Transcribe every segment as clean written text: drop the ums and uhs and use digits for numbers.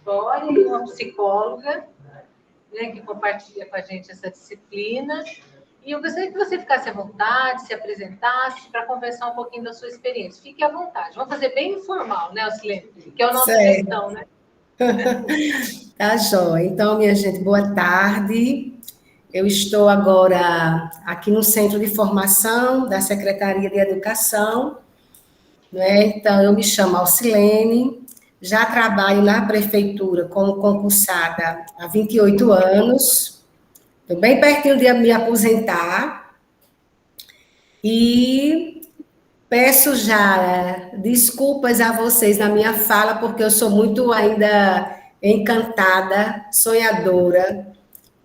história e uma psicóloga, né, que compartilha com a gente essa disciplina. E eu gostaria que você ficasse à vontade, se apresentasse para conversar um pouquinho da sua experiência. Fique à vontade. Vamos fazer bem informal, né, Ocilene? Que é a nossa gestão, né? Tá, joia. Então, minha gente, boa tarde. Eu estou agora aqui no Centro de Formação da Secretaria de Educação, né? Então, eu me chamo Ocilene, já trabalho na Prefeitura como concursada há 28 anos, estou bem pertinho de me aposentar, e peço já desculpas a vocês na minha fala, porque eu sou muito ainda encantada, sonhadora,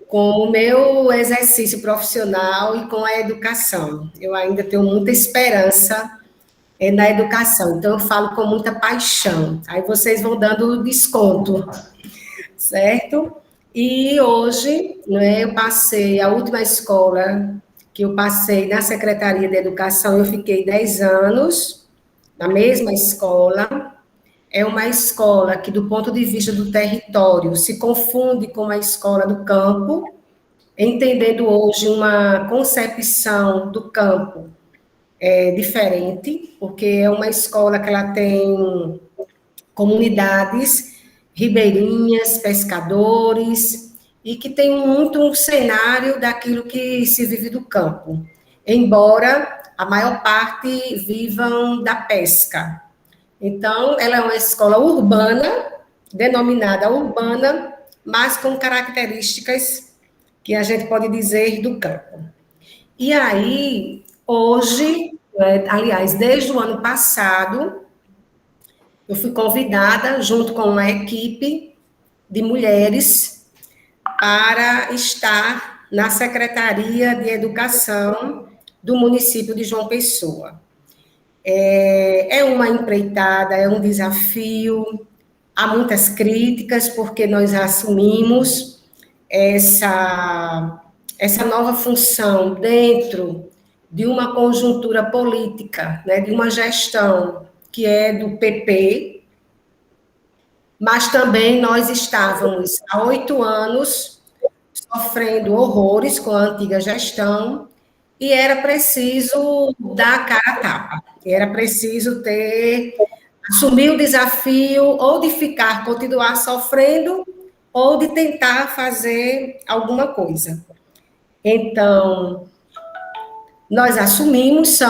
com o meu exercício profissional e com a educação. Eu ainda tenho muita esperança na educação, então eu falo com muita paixão. Aí vocês vão dando desconto, certo? E hoje, né, eu passei a última escola que eu passei na Secretaria de Educação, eu fiquei 10 anos na mesma escola. É uma escola que, do ponto de vista do território, se confunde com uma escola do campo, entendendo hoje uma concepção do campo diferente, porque é uma escola que ela tem comunidades ribeirinhas, pescadores, e que tem muito um cenário daquilo que se vive do campo, embora a maior parte vivam da pesca. Então, ela é uma escola urbana, denominada urbana, mas com características que a gente pode dizer do campo. E aí, hoje, aliás, desde o ano passado, eu fui convidada, junto com uma equipe de mulheres, para estar na Secretaria de Educação do município de João Pessoa. É uma empreitada, é um desafio, há muitas críticas, porque nós assumimos essa nova função dentro de uma conjuntura política, né, de uma gestão que é do PP, mas também nós estávamos há 8 anos sofrendo horrores com a antiga gestão, e era preciso dar a cara a tapa, era preciso assumir o desafio ou de continuar sofrendo, ou de tentar fazer alguma coisa. Então, nós assumimos,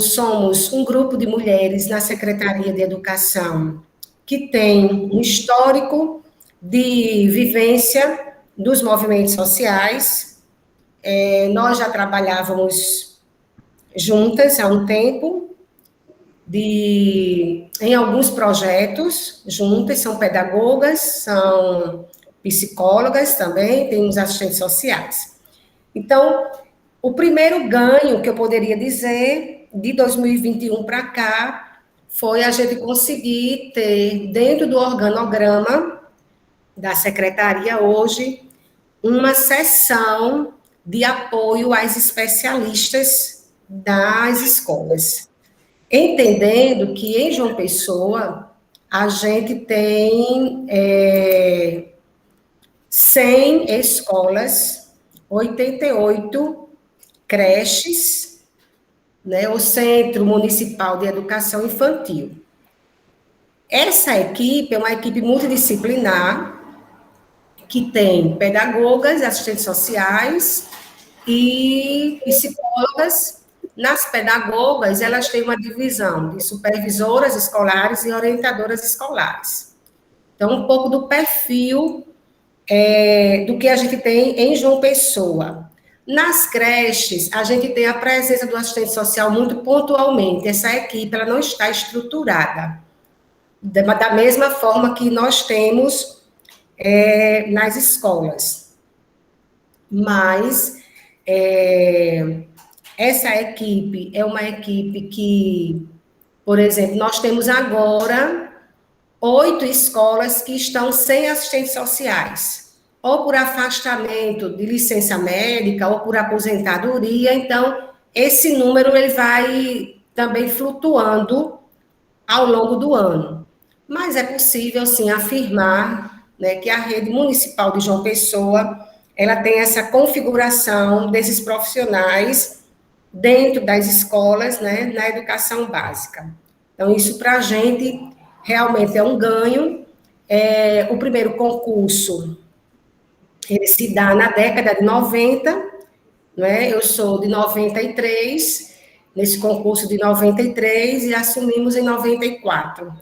somos um grupo de mulheres na Secretaria de Educação que tem um histórico de vivência dos movimentos sociais. Nós já trabalhávamos juntas há um tempo, em alguns projetos juntas, são pedagogas, são psicólogas também, temos assistentes sociais. Então, o primeiro ganho que eu poderia dizer, de 2021 para cá, foi a gente conseguir ter, dentro do organograma da secretaria hoje, uma seção de apoio às especialistas das escolas. Entendendo que em João Pessoa, a gente tem 100 escolas, 88 creches, né, o Centro Municipal de Educação Infantil. Essa equipe é uma equipe multidisciplinar, que tem pedagogas, assistentes sociais e psicólogas. Nas pedagogas, elas têm uma divisão de supervisoras escolares e orientadoras escolares. Então, um pouco do perfil do que a gente tem em João Pessoa. Nas creches, a gente tem a presença do assistente social muito pontualmente. Essa equipe ela não está estruturada da mesma forma que nós temos nas escolas. Mas essa equipe é uma equipe que, por exemplo, nós temos agora 8 escolas que estão sem assistentes sociais, ou por afastamento de licença médica, ou por aposentadoria. Então, esse número ele vai também flutuando ao longo do ano. Mas é possível, sim, afirmar né, que a rede municipal de João Pessoa, ela tem essa configuração desses profissionais dentro das escolas, né, na educação básica. Então, isso para a gente realmente é um ganho. O primeiro concurso, ele se dá na década de 90, né? Eu sou de 93, nesse concurso de 93, e assumimos em 94.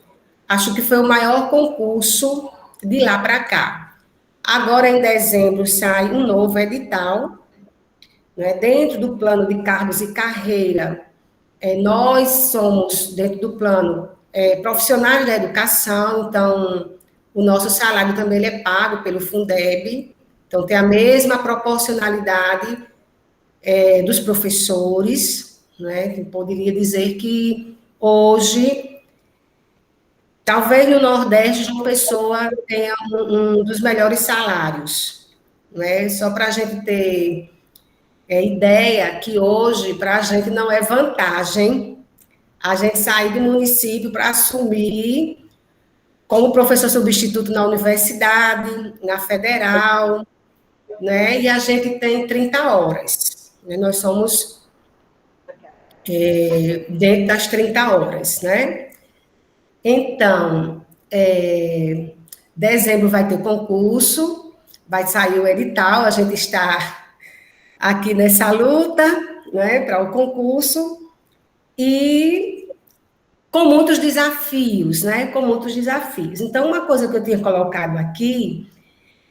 Acho que foi o maior concurso de lá para cá. Agora, em dezembro, sai um novo edital, né? Dentro do plano de cargos e carreira, nós somos, dentro do plano, profissionais da educação, então, o nosso salário também ele é pago pelo Fundeb, então tem a mesma proporcionalidade dos professores, né? Eu poderia dizer que hoje, talvez no Nordeste, João Pessoa tenha um dos melhores salários, né? Só para a gente ter ideia que hoje, para a gente não é vantagem a gente sair do município para assumir como professor substituto na universidade, na federal, né? E a gente tem 30 horas, né? Nós somos dentro das 30 horas, né? Então, dezembro vai ter concurso, vai sair o edital, a gente está aqui nessa luta, né, para o concurso, e com muitos desafios, né, com muitos desafios. Então, uma coisa que eu tinha colocado aqui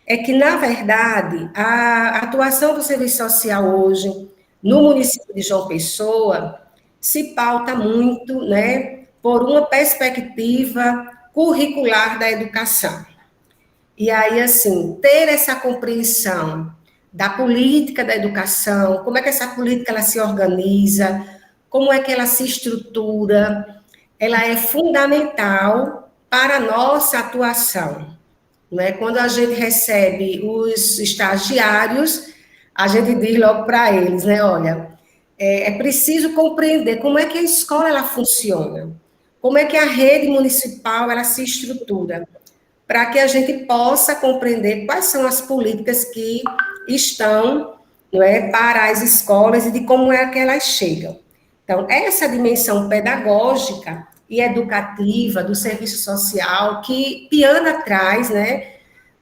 é que, na verdade, a atuação do serviço social hoje, no município de João Pessoa, se pauta muito, né, por uma perspectiva curricular da educação. E aí, assim, ter essa compreensão da política da educação, como é que essa política ela se organiza, como é que ela se estrutura, ela é fundamental para a nossa atuação. Né? Quando a gente recebe os estagiários, a gente diz logo para eles, né, olha, é preciso compreender como é que a escola ela funciona, como é que a rede municipal ela se estrutura, para que a gente possa compreender quais são as políticas que estão, não é, para as escolas e de como é que elas chegam. Então, essa dimensão pedagógica e educativa do serviço social que Piana traz, né,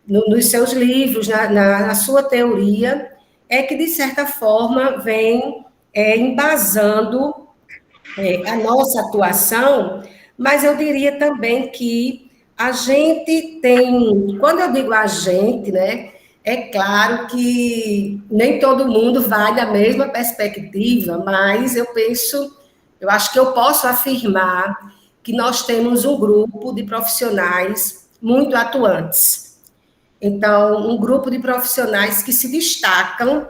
nos seus livros, na sua teoria, é que, de certa forma, vem embasando a nossa atuação, mas eu diria também que a gente tem, quando eu digo a gente, né, é claro que nem todo mundo vai da mesma perspectiva, mas eu acho que eu posso afirmar que nós temos um grupo de profissionais muito atuantes. Então, um grupo de profissionais que se destacam,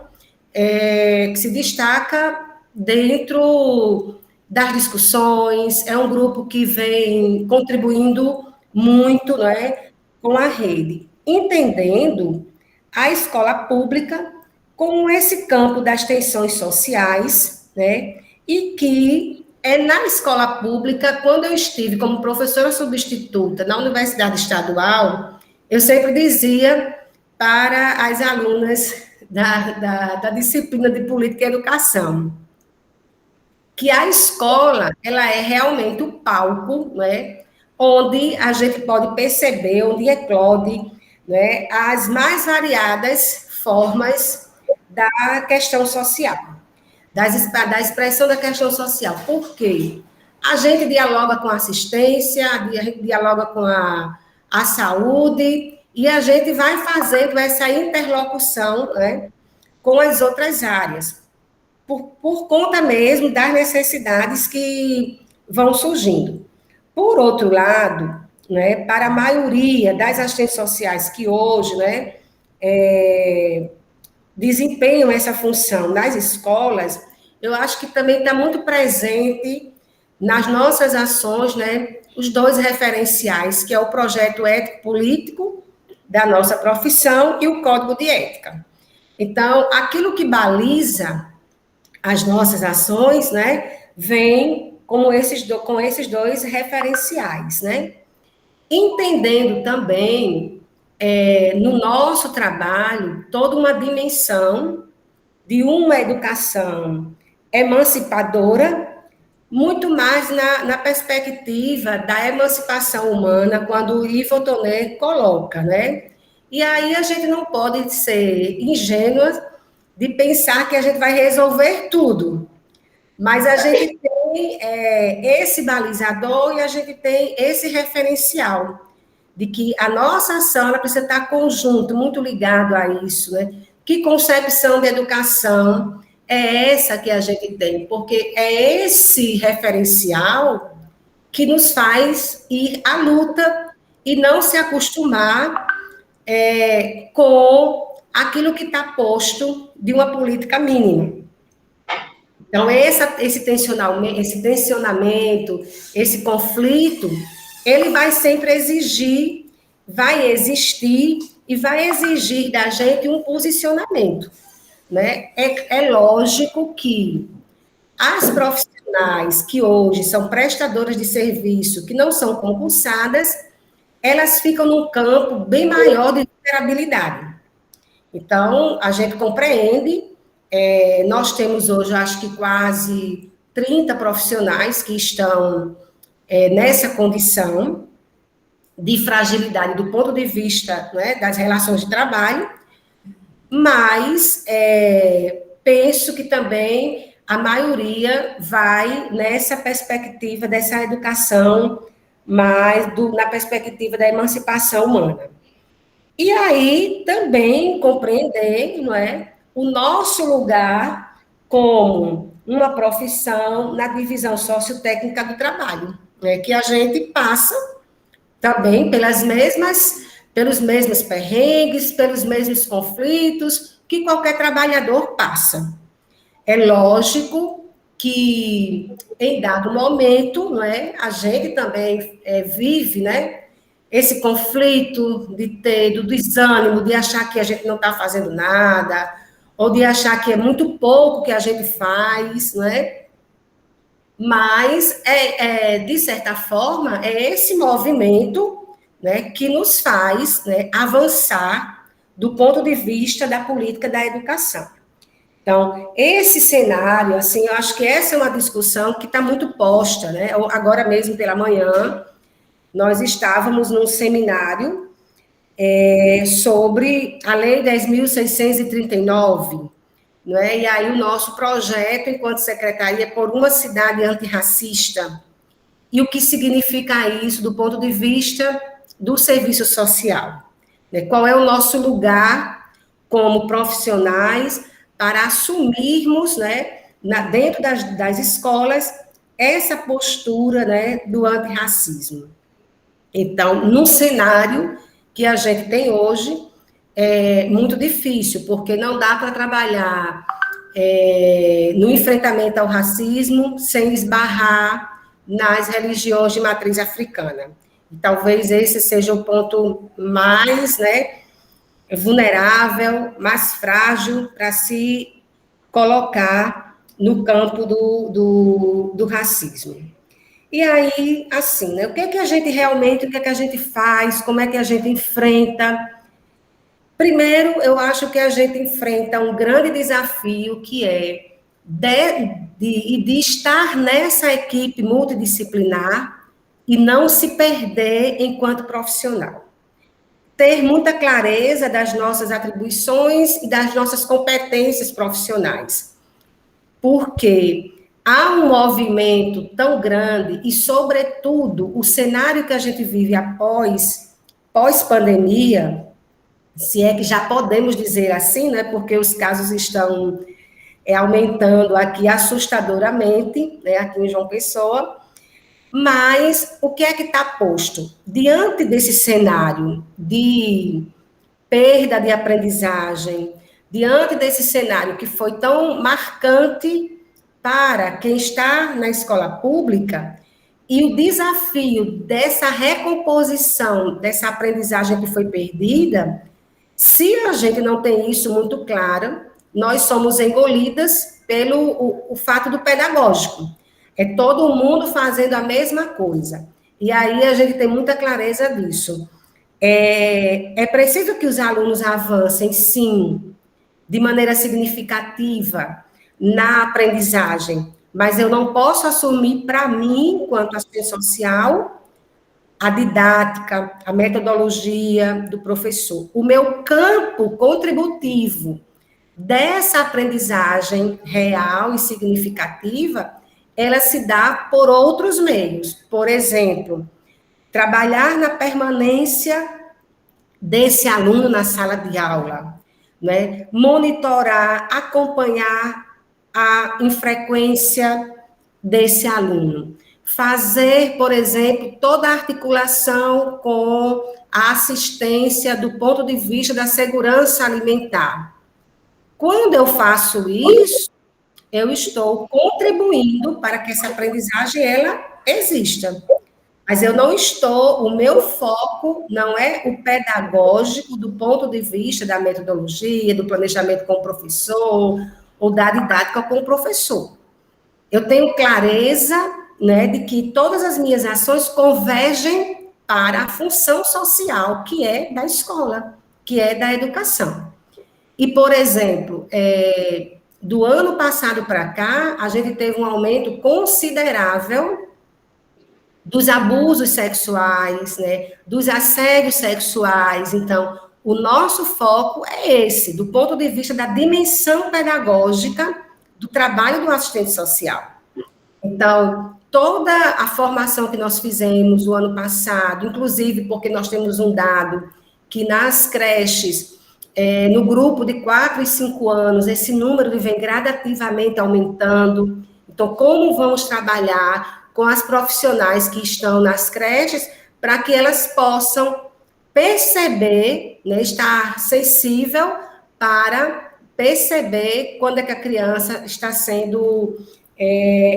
que se destaca dentro das discussões, é um grupo que vem contribuindo muito, né, com a rede, entendendo a escola pública como esse campo das tensões sociais, né, e que na escola pública, quando eu estive como professora substituta na Universidade Estadual, eu sempre dizia para as alunas da disciplina de Política e Educação, que a escola, ela é realmente o palco, né, onde a gente pode perceber, onde eclode, né, as mais variadas formas da questão social, da expressão da questão social. Por quê? A gente dialoga com a assistência, a gente dialoga com a saúde, e a gente vai fazendo essa interlocução, né, com as outras áreas, por conta mesmo das necessidades que vão surgindo. Por outro lado, né, para a maioria das assistentes sociais que hoje, né, desempenham essa função nas escolas, eu acho que também está muito presente nas nossas ações, né, os dois referenciais, que é o projeto ético-político da nossa profissão e o código de ética. Então, aquilo que baliza as nossas ações, né, vem com esses dois referenciais, né? Entendendo também no nosso trabalho, toda uma dimensão de uma educação emancipadora, muito mais na perspectiva da emancipação humana, quando o Yves Ottonier coloca, né? E aí a gente não pode ser ingênua de pensar que a gente vai resolver tudo, mas a gente tem esse balizador e a gente tem esse referencial de que a nossa ação ela precisa estar conjunto, muito ligado a isso, né? Que concepção de educação é essa que a gente tem? Porque é esse referencial que nos faz ir à luta e não se acostumar com aquilo que está posto de uma política mínima. Então, esse tensionamento, esse conflito, ele vai sempre exigir, vai existir e vai exigir da gente um posicionamento, né? É lógico que as profissionais que hoje são prestadoras de serviço, que não são concursadas, elas ficam num campo bem maior de vulnerabilidade. Então, a gente compreende, nós temos hoje, acho que quase 30 profissionais que estão nessa condição de fragilidade do ponto de vista, né, das relações de trabalho, mas penso que também a maioria vai nessa perspectiva dessa educação, mais na perspectiva da emancipação humana. E aí também compreender, não é, o nosso lugar como uma profissão na divisão sociotécnica do trabalho, né, que a gente passa também pelos mesmos perrengues, pelos mesmos conflitos que qualquer trabalhador passa. É lógico que, em dado momento, não é, a gente também vive, né, esse conflito do desânimo, de achar que a gente não está fazendo nada, ou de achar que é muito pouco que a gente faz, não é? Mas, de certa forma, é esse movimento, né, que nos faz, né, avançar do ponto de vista da política da educação. Então, esse cenário, assim, eu acho que essa é uma discussão que está muito posta, né? Agora mesmo pela manhã, nós estávamos num seminário sobre a Lei 10.639, não é? E aí o nosso projeto, enquanto secretaria, por uma cidade antirracista, e o que significa isso do ponto de vista do serviço social, né? Qual é o nosso lugar como profissionais para assumirmos, né, dentro das escolas, essa postura, né, do antirracismo. Então, num cenário que a gente tem hoje, é muito difícil, porque não dá para trabalhar no enfrentamento ao racismo sem esbarrar nas religiões de matriz africana. E talvez esse seja o ponto mais, né, vulnerável, mais frágil para se colocar no campo do racismo. E aí, assim, né, o que é que a gente realmente, o que é que a gente faz, como é que a gente enfrenta? Primeiro, eu acho que a gente enfrenta um grande desafio, que é de estar nessa equipe multidisciplinar e não se perder enquanto profissional. Ter muita clareza das nossas atribuições e das nossas competências profissionais. Porque há um movimento tão grande e, sobretudo, o cenário que a gente vive pós-pandemia, se é que já podemos dizer assim, né, porque os casos estão aumentando aqui assustadoramente, né, aqui em João Pessoa. Mas o que é que está posto? Diante desse cenário de perda de aprendizagem, diante desse cenário que foi tão marcante para quem está na escola pública, e o desafio dessa recomposição, dessa aprendizagem que foi perdida, se a gente não tem isso muito claro, nós somos engolidas pelo o fato do pedagógico. É todo mundo fazendo a mesma coisa. E aí a gente tem muita clareza disso. É preciso que os alunos avancem, sim, de maneira significativa na aprendizagem, mas eu não posso assumir para mim, enquanto assistente social, a didática, a metodologia do professor. O meu campo contributivo dessa aprendizagem real e significativa, ela se dá por outros meios. Por exemplo, trabalhar na permanência desse aluno na sala de aula, né? Monitorar, acompanhar a infrequência desse aluno. Fazer, por exemplo, toda a articulação com a assistência do ponto de vista da segurança alimentar. Quando eu faço isso, eu estou contribuindo para que essa aprendizagem ela exista. Mas eu não estou, o meu foco não é o pedagógico do ponto de vista da metodologia, do planejamento com o professor, ou da didática com o professor. Eu tenho clareza, né, de que todas as minhas ações convergem para a função social, que é da escola, que é da educação. E, por exemplo, do ano passado para cá, a gente teve um aumento considerável dos abusos sexuais, né, dos assédios sexuais. Então, o nosso foco é esse, do ponto de vista da dimensão pedagógica do trabalho do assistente social. Então, toda a formação que nós fizemos o ano passado, inclusive porque nós temos um dado que nas creches, no grupo de 4 e 5 anos, esse número vem gradativamente aumentando. Então, como vamos trabalhar com as profissionais que estão nas creches para que elas possam perceber, né, estar sensível para perceber quando é que a criança está sendo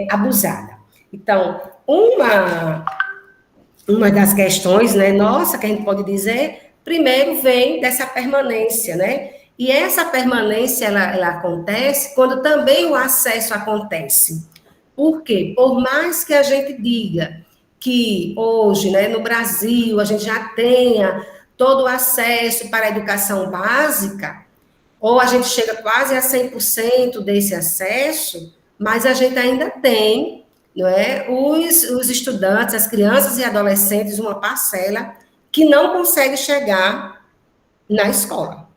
abusada. Então, uma das questões, né, nossa, que a gente pode dizer, primeiro vem dessa permanência, né? E essa permanência, ela acontece quando também o acesso acontece. Por quê? Por mais que a gente diga que hoje, né, no Brasil, a gente já tenha todo o acesso para a educação básica, ou a gente chega quase a 100% desse acesso, mas a gente ainda tem, não é, os estudantes, as crianças e adolescentes, uma parcela que não consegue chegar na escola,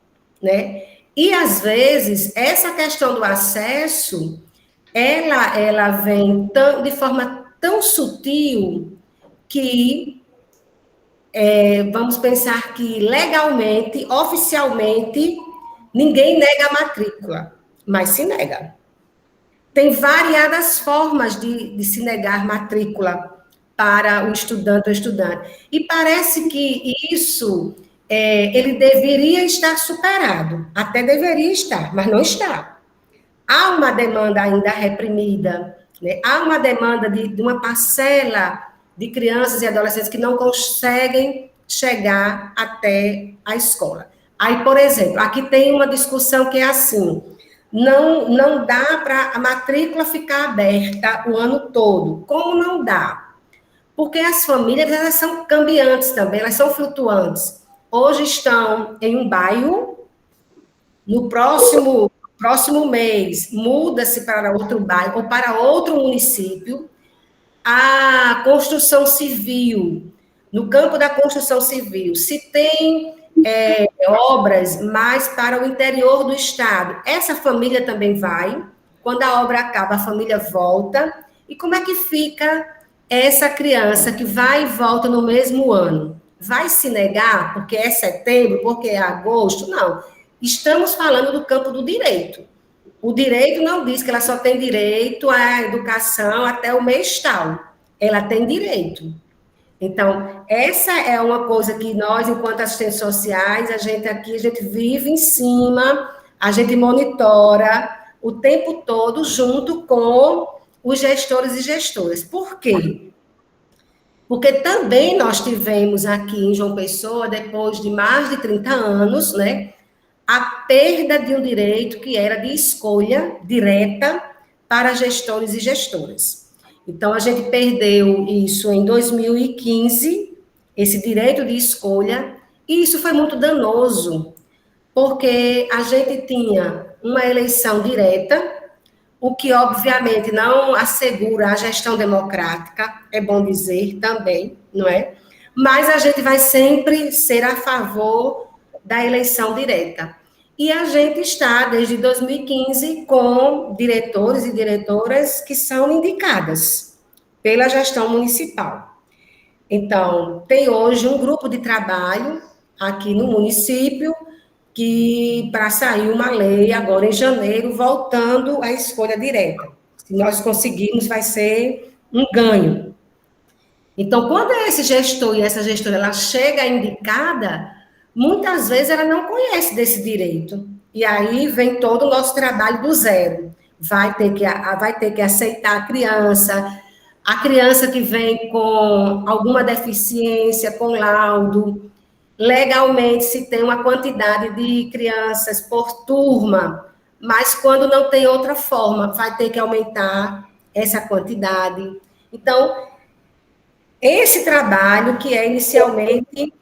né? E, às vezes, essa questão do acesso, ela vem de forma tão sutil que vamos pensar que legalmente, oficialmente, ninguém nega a matrícula, mas se nega. Tem variadas formas de se negar matrícula para o estudante ou estudante. E parece que isso, ele deveria estar superado. Até deveria estar, mas não está. Há uma demanda ainda reprimida, né? Há uma demanda de uma parcela de crianças e adolescentes que não conseguem chegar até a escola. Aí, por exemplo, aqui tem uma discussão que é assim: não dá para a matrícula ficar aberta o ano todo. Como não dá? Porque as famílias, elas são cambiantes também, elas são flutuantes. Hoje estão em um bairro, no próximo mês muda-se para outro bairro ou para outro município. A construção civil, no campo da construção civil, se tem obras mais para o interior do estado, essa família também vai. Quando a obra acaba, a família volta. E como é que fica essa criança que vai e volta no mesmo ano? Vai se negar porque é setembro, porque é agosto? Não. Estamos falando do campo do direito. O direito não diz que ela só tem direito à educação até o mês tal. Ela tem direito. Então, essa é uma coisa que nós, enquanto assistentes sociais, a gente vive em cima, a gente monitora o tempo todo junto com os gestores e gestoras. Por quê? Porque também nós tivemos aqui em João Pessoa, depois de mais de 30 anos, né, a perda de um direito que era de escolha direta para gestores e gestoras. Então, a gente perdeu isso em 2015, esse direito de escolha, E isso foi muito danoso, porque a gente tinha uma eleição direta, o que, obviamente, não assegura a gestão democrática, é bom dizer também, não é? Mas a gente vai sempre ser a favor da eleição direta. E a gente está, desde 2015, com diretores e diretoras que são indicadas pela gestão municipal. Então, tem hoje um grupo de trabalho aqui no município que para sair uma lei agora em janeiro, voltando à escolha direta. Se nós conseguirmos, vai ser um ganho. Então, quando esse gestor e essa gestora ela chega indicada, muitas vezes ela não conhece desse direito. E aí vem todo o nosso trabalho do zero. Vai ter que aceitar a criança que vem com alguma deficiência, com laudo. Legalmente se tem uma quantidade de crianças por turma, mas quando não tem outra forma, vai ter que aumentar essa quantidade. Então, esse trabalho que é inicialmente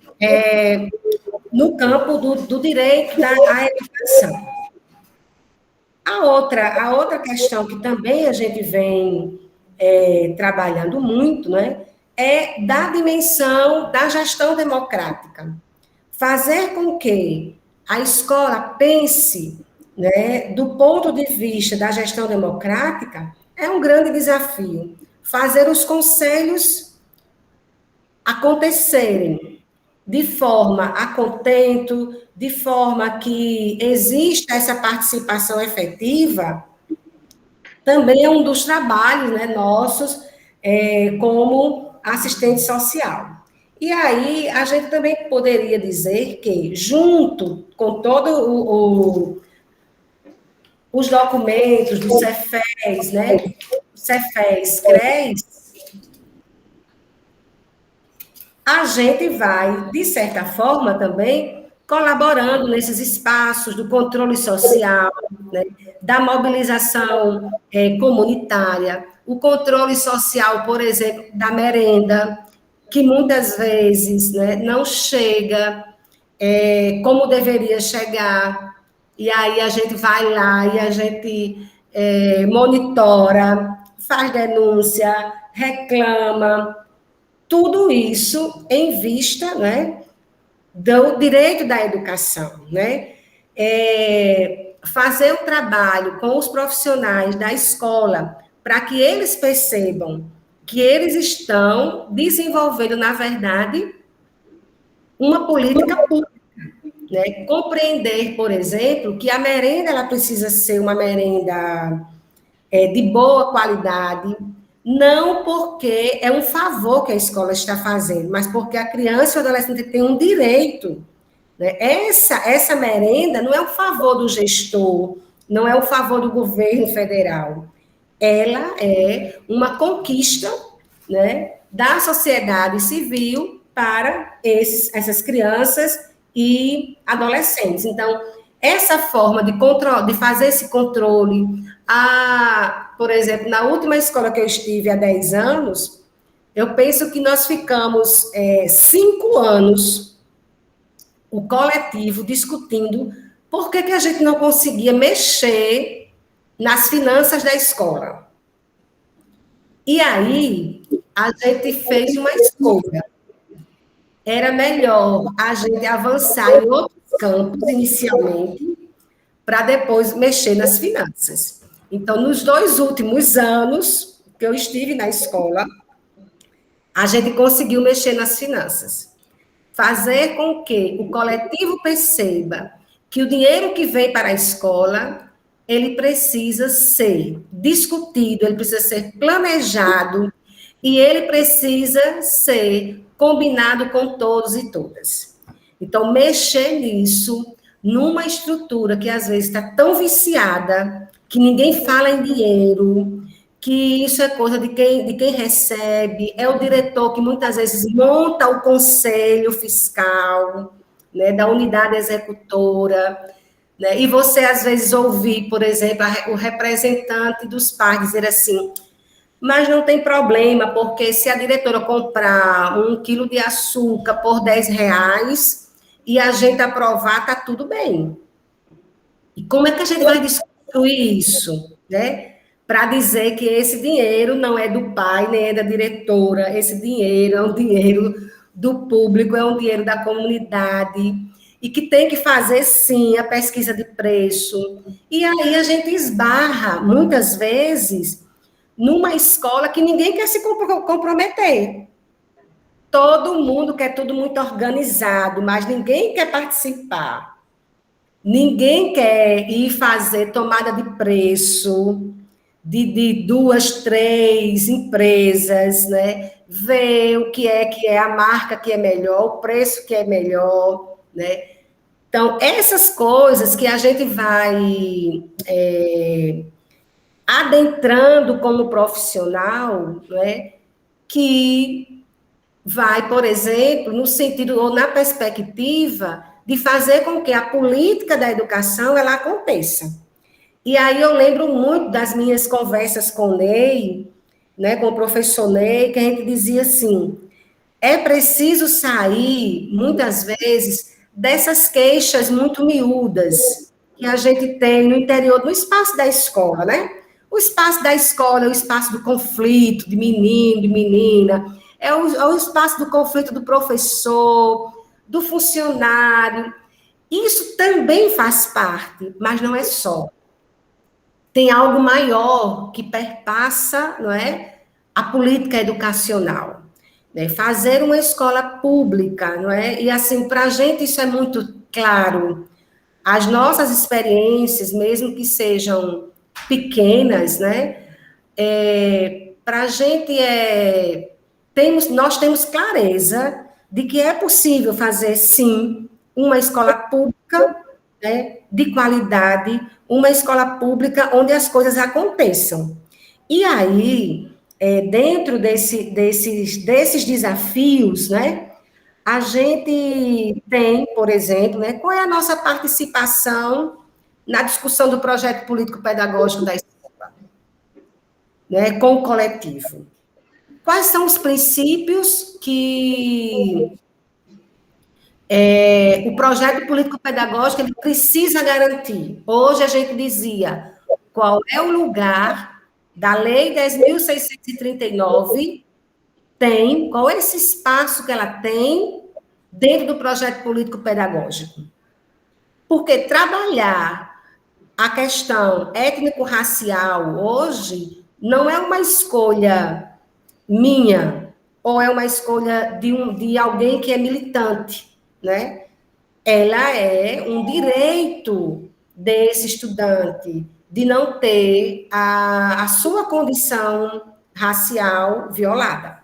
no campo do direito à educação. A outra questão que também a gente vem trabalhando muito, né, é da dimensão da gestão democrática. Fazer com que a escola pense, né, do ponto de vista da gestão democrática é um grande desafio. Fazer os conselhos acontecerem de forma a contento, de forma que exista essa participação efetiva, também é um dos trabalhos, né, nossos como assistente social. E aí, a gente também poderia dizer que, junto com todo os documentos do Cefes, né, Cefes, CRES, a gente vai, de certa forma, também colaborando nesses espaços do controle social, né, da mobilização comunitária, o controle social, por exemplo, da merenda, que muitas vezes, né, não chega como deveria chegar, e aí a gente vai lá e a gente monitora, faz denúncia, reclama, tudo isso em vista, né, do direito da educação, né? Fazer o trabalho com os profissionais da escola para que eles percebam que eles estão desenvolvendo, na verdade, uma política pública, né? Compreender, por exemplo, que a merenda ela precisa ser uma merenda de boa qualidade, não porque é um favor que a escola está fazendo, mas porque a criança e o adolescente tem um direito. Né? Essa merenda não é um favor do gestor, não é um favor do governo federal. Ela é uma conquista, né, da sociedade civil para essas crianças e adolescentes. Então, essa forma de fazer esse controle, por exemplo, na última escola que eu estive há 10 anos, eu penso que nós ficamos 5 anos, o coletivo, discutindo por que a gente não conseguia mexer nas finanças da escola. E aí, a gente fez uma escolha. Era melhor a gente avançar em outros campos, inicialmente, para depois mexer nas finanças. Então, nos 2 últimos anos que eu estive na escola, a gente conseguiu mexer nas finanças. Fazer com que o coletivo perceba que o dinheiro que vem para a escola, ele precisa ser discutido, ele precisa ser planejado e ele precisa ser combinado com todos e todas. Então, mexer nisso, numa estrutura que às vezes está tão viciada, que ninguém fala em dinheiro, que isso é coisa de quem recebe, é o diretor que muitas vezes monta o conselho fiscal, né, da unidade executora, né, e você às vezes ouvir, por exemplo, o representante dos pais dizer assim, mas não tem problema, porque se a diretora comprar 1 quilo de açúcar por R$10, e a gente aprovar, está tudo bem. E como é que a gente vai desconstruir isso, né? Para dizer que esse dinheiro não é do pai, nem é da diretora, esse dinheiro é um dinheiro do público, é um dinheiro da comunidade, e que tem que fazer, sim, a pesquisa de preço. E aí a gente esbarra, muitas vezes, numa escola que ninguém quer se comprometer. Todo mundo quer tudo muito organizado, mas ninguém quer participar. Ninguém quer ir fazer tomada de preço de 2, 3 empresas, né? Ver o que é a marca que é melhor, o preço que é melhor, né? Então, essas coisas que a gente vai adentrando como profissional, né? Que vai, por exemplo, no sentido ou na perspectiva de fazer com que a política da educação ela aconteça. E aí eu lembro muito das minhas conversas com o Ney, né, com o professor Ney, que a gente dizia assim, é preciso sair, muitas vezes, dessas queixas muito miúdas que a gente tem no interior, no espaço da escola, né? O espaço da escola é o espaço do conflito, de menino, de menina, é o espaço do conflito do professor, do funcionário. Isso também faz parte, mas não é só. Tem algo maior que perpassa, não é, a política educacional, né? Fazer uma escola pública, não é? E assim, para a gente isso é muito claro. As nossas experiências, mesmo que sejam pequenas, né? Para a gente nós temos clareza de que é possível fazer, sim, uma escola pública, né, de qualidade, uma escola pública onde as coisas aconteçam. E aí, dentro desses desafios, né, a gente tem, por exemplo, né, qual é a nossa participação na discussão do projeto político-pedagógico da escola, né, com o coletivo. Quais são os princípios que o projeto político-pedagógico ele precisa garantir? Hoje a gente dizia qual é o lugar da Lei 10.639 qual é esse espaço que ela tem dentro do projeto político-pedagógico? Porque trabalhar a questão étnico-racial hoje não é uma escolha minha, ou é uma escolha de alguém que é militante, né? Ela é um direito desse estudante de não ter a sua condição racial violada.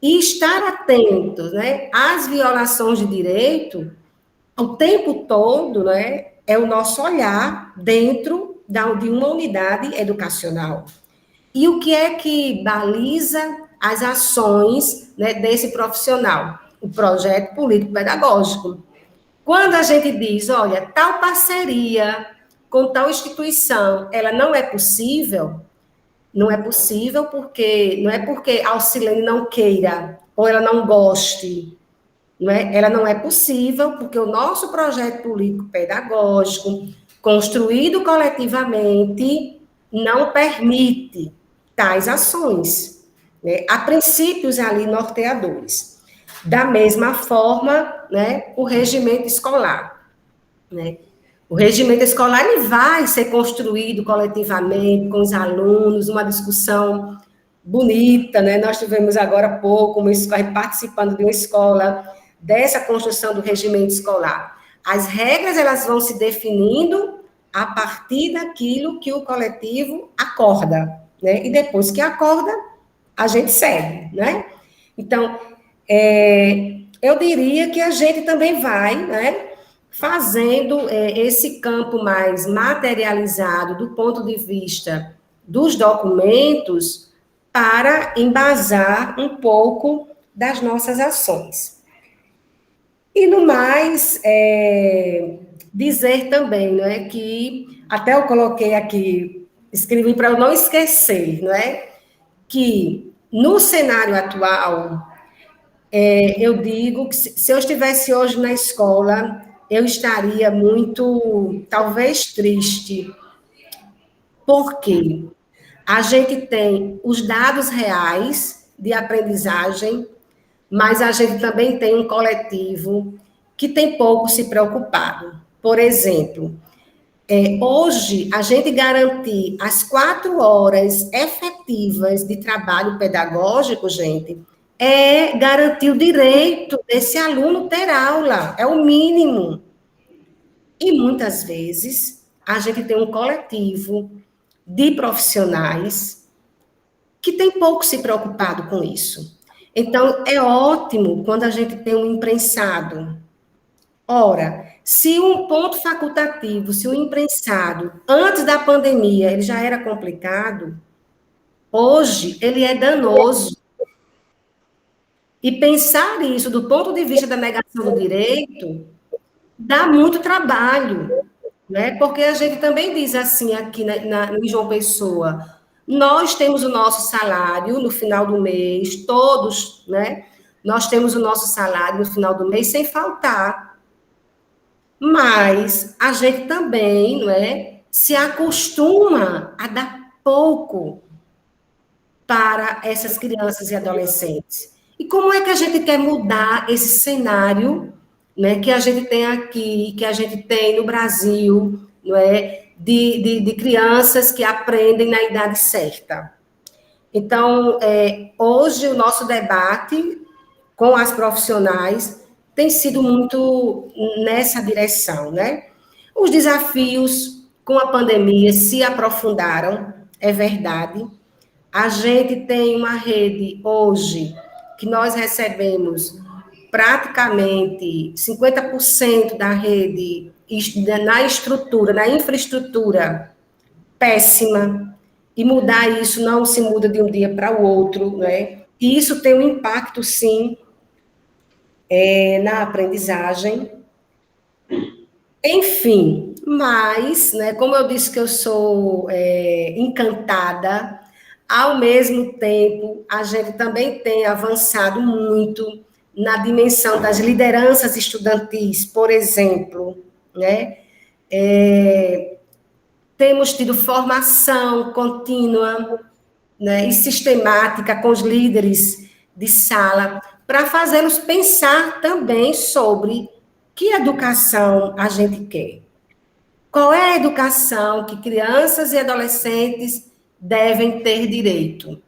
E estar atento, né, às violações de direito o tempo todo, né, é o nosso olhar dentro de uma unidade educacional. E o que é que baliza as ações, né, desse profissional? O projeto político-pedagógico. Quando a gente diz, olha, tal parceria com tal instituição, ela não é possível porque não é porque a Alcilene não queira ou ela não goste, não é? Ela não é possível porque o nosso projeto político-pedagógico, construído coletivamente, não permite tais ações, né? Há princípios ali norteadores. Da mesma forma, né, o regimento escolar, né? O regimento escolar ele vai ser construído coletivamente com os alunos, uma discussão bonita, né? Nós tivemos agora há pouco participando de uma escola dessa construção do regimento escolar. As regras elas vão se definindo a partir daquilo que o coletivo acorda, né? E depois que acorda, a gente segue, né? Então, eu diria que a gente também vai, né, fazendo esse campo mais materializado do ponto de vista dos documentos para embasar um pouco das nossas ações. E no mais, dizer também, não é, que até eu coloquei aqui, escrevi para eu não esquecer, não é, que no cenário atual eu digo que se eu estivesse hoje na escola, eu estaria muito, talvez, triste. Por quê? A gente tem os dados reais de aprendizagem, mas a gente também tem um coletivo que tem pouco se preocupado. Por exemplo, hoje, a gente garantir as 4 horas efetivas de trabalho pedagógico, gente, é garantir o direito desse aluno ter aula, é o mínimo. E muitas vezes, a gente tem um coletivo de profissionais que tem pouco se preocupado com isso. Então, é ótimo quando a gente tem um imprensado. Ora, se um ponto facultativo, se o imprensado, antes da pandemia, ele já era complicado, hoje ele é danoso. E pensar isso do ponto de vista da negação do direito dá muito trabalho, né? Porque a gente também diz assim aqui em João Pessoa, nós temos o nosso salário no final do mês, todos, né? Nós temos o nosso salário no final do mês sem faltar. Mas a gente também, não é, se acostuma a dar pouco para essas crianças e adolescentes. E como é que a gente quer mudar esse cenário, né, que a gente tem aqui, que a gente tem no Brasil, não é, de crianças que aprendem na idade certa? Então, hoje o nosso debate com as profissionais tem sido muito nessa direção, né? Os desafios com a pandemia se aprofundaram, é verdade. A gente tem uma rede hoje que nós recebemos praticamente 50% da rede na estrutura, na infraestrutura péssima, e mudar isso não se muda de um dia para o outro, né? E isso tem um impacto, sim, na aprendizagem. Enfim, mas, né, como eu disse que eu sou encantada, ao mesmo tempo, a gente também tem avançado muito na dimensão das lideranças estudantis, por exemplo, né? Temos tido formação contínua, né, e sistemática com os líderes de sala, para fazê-los pensar também sobre que educação a gente quer. Qual é a educação que crianças e adolescentes devem ter direito?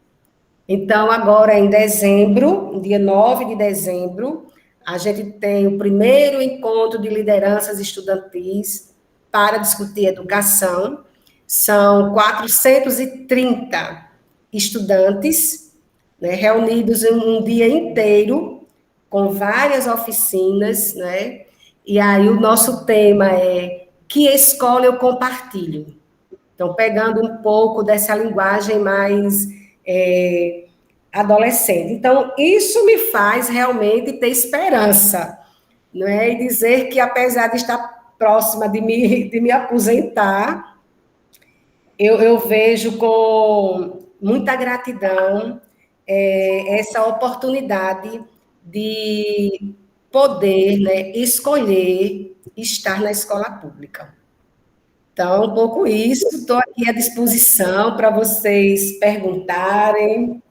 Então, agora em dezembro, dia 9 de dezembro, a gente tem o primeiro encontro de lideranças estudantis para discutir educação. São 430 estudantes, né, reunidos em um dia inteiro, com várias oficinas, né? E aí o nosso tema é que escola eu compartilho? Então, pegando um pouco dessa linguagem mais adolescente. Então, isso me faz realmente ter esperança, não é? E dizer que, apesar de estar próxima de me aposentar, eu vejo com muita gratidão essa oportunidade de poder, né, escolher estar na escola pública. Então, um pouco isso, estou aqui à disposição para vocês perguntarem.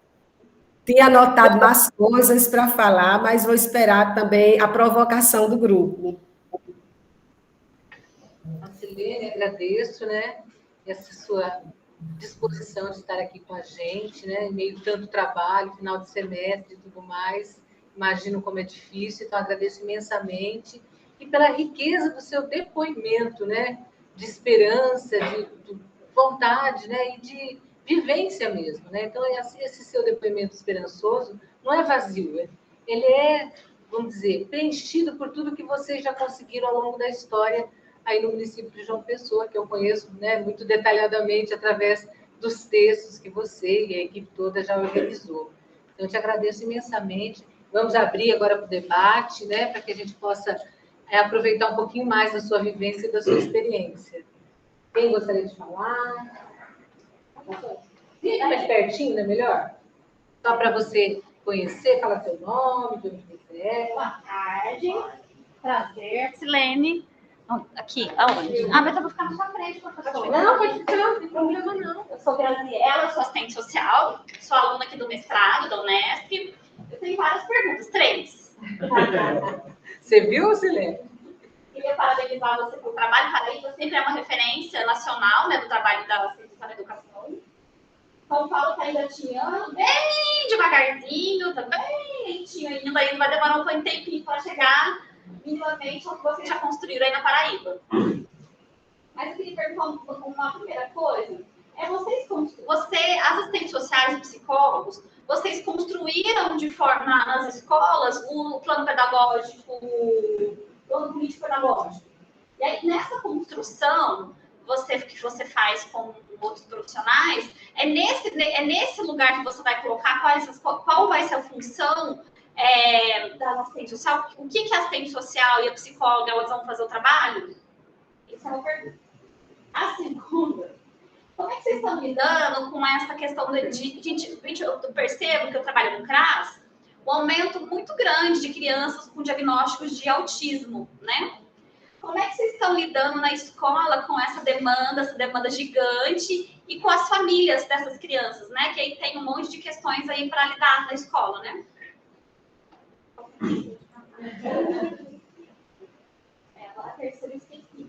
Tinha anotado mais coisas para falar, mas vou esperar também a provocação do grupo. Silene, agradeço, né, essa sua disposição de estar aqui com a gente, né, em meio a tanto trabalho, final de semestre e tudo mais. Imagino como é difícil, então agradeço imensamente e pela riqueza do seu depoimento, né, de esperança, de vontade, né, e de vivência mesmo, né? Então esse seu depoimento esperançoso não é vazio, ele é, vamos dizer, preenchido por tudo que vocês já conseguiram ao longo da história aí no município de João Pessoa, que eu conheço, né, muito detalhadamente através dos textos que você e a equipe toda já organizou. Então, eu te agradeço imensamente. Vamos abrir agora para o debate, né, para que a gente possa aproveitar um pouquinho mais da sua vivência e da sua experiência. Quem gostaria de falar? Fica mais pertinho, não é melhor? Só para você conhecer, fala seu nome, de onde você é. Boa tarde, prazer. Silene. Aqui, aonde? Ah, mas eu vou ficar na sua frente, professora. Não, pode ficar, não tem problema não. Eu sou Graziela, eu sou assistente social, sou aluna aqui do mestrado, da Unesp. Eu tenho várias perguntas, 3. Você viu, Silene? Queria parabenizar você pelo trabalho. Paraíba sempre é uma referência nacional, né, do trabalho da ciência da educação. São Paulo está engatinhando bem devagarzinho, tá bem lentinho ainda, vai demorar um tempinho para chegar minimamente ao que vocês já construíram aí na Paraíba. Mas eu queria perguntar uma primeira coisa. Assistentes sociais e psicólogos, vocês construíram de forma nas escolas o plano pedagógico, o plano político pedagógico. E aí, nessa construção que você faz com outros profissionais, é nesse lugar que você vai colocar qual vai ser a função da assistente social, o que a assistente social e a psicóloga elas vão fazer o trabalho? Isso é uma pergunta. A segunda, como é que vocês estão lidando com essa questão eu percebo que eu trabalho no CRAS, um aumento muito grande de crianças com diagnósticos de autismo, né? Como é que vocês estão lidando na escola com essa demanda gigante e com as famílias dessas crianças, né? Que aí tem um monte de questões aí para lidar na escola, né? Agora a terceira eu esqueci.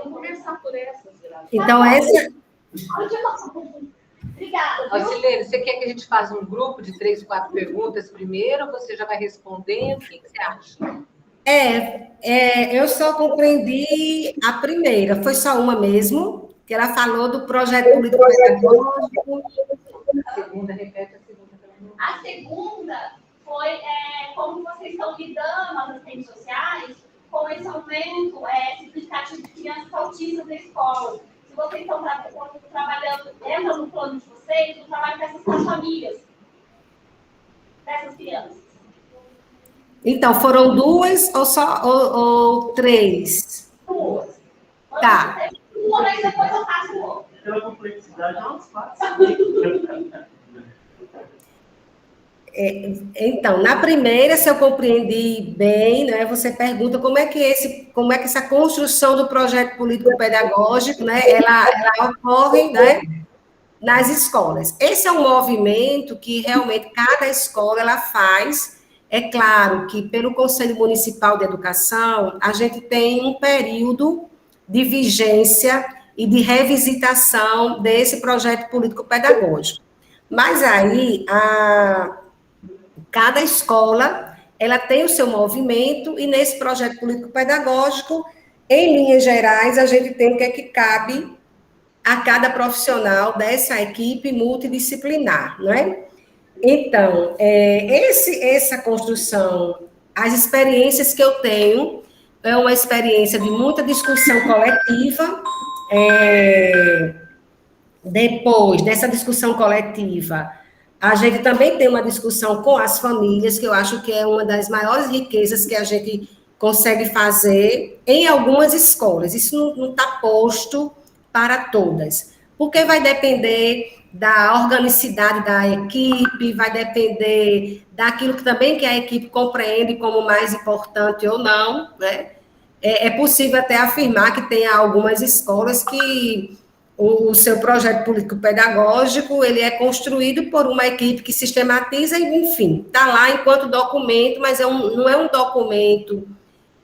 Vamos começar por essa. Então, essa... Obrigada. Silene, você quer que a gente faça um grupo de 3, 4 perguntas primeiro, ou você já vai respondendo? O que você acha? Eu só compreendi a primeira, foi só uma mesmo, que ela falou do projeto político pedagógico. A segunda, repete a segunda. A segunda foi como vocês estão lidando nas assistentes sociais com esse aumento significativo de crianças autistas na escola. Se vocês estão trabalhando, entra no plano de vocês, o trabalho com as famílias dessas crianças. Então, foram 2 ou 3? 2. Tá. Uma vez depois eu faço o outro. Pela complexidade, não é fácil. Então, na primeira, se eu compreendi bem, né, você pergunta como é que essa construção do projeto político-pedagógico, né, ela ocorre, né, nas escolas. Esse é um movimento que realmente cada escola ela faz. É claro que pelo Conselho Municipal de Educação, a gente tem um período de vigência e de revisitação desse projeto político-pedagógico. Mas aí, cada escola, ela tem o seu movimento, e nesse projeto político-pedagógico, em linhas gerais, a gente tem o que é que cabe a cada profissional dessa equipe multidisciplinar, não é? Então, essa construção, as experiências que eu tenho, é uma experiência de muita discussão coletiva. Depois dessa discussão coletiva, a gente também tem uma discussão com as famílias, que eu acho que é uma das maiores riquezas que a gente consegue fazer em algumas escolas. Isso não está posto para todas, porque vai depender da organicidade da equipe, vai depender daquilo que também que a equipe compreende como mais importante ou não, né? É possível até afirmar que tem algumas escolas que o seu projeto político-pedagógico, ele é construído por uma equipe que sistematiza e, enfim, está lá enquanto documento, mas não é um documento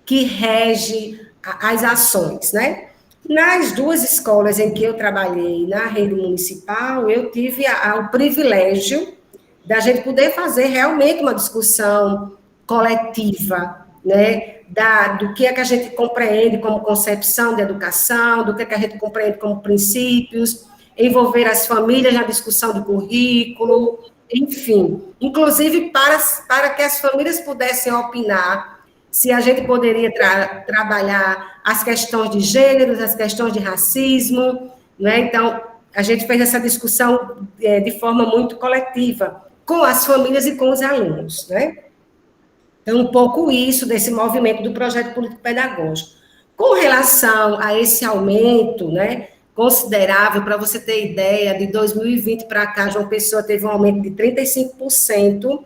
que rege as ações, né? Nas 2 escolas em que eu trabalhei na rede municipal, eu tive o privilégio da gente poder fazer realmente uma discussão coletiva, né? Do que é que a gente compreende como concepção de educação, do que é que a gente compreende como princípios, envolver as famílias na discussão de currículo, enfim. Inclusive para que as famílias pudessem opinar se a gente poderia trabalhar as questões de gêneros, as questões de racismo, né? Então, a gente fez essa discussão de forma muito coletiva, com as famílias e com os alunos, né? Então, um pouco isso desse movimento do projeto político-pedagógico. Com relação a esse aumento, né, considerável. Para você ter ideia, de 2020 para cá, João Pessoa teve um aumento de 35%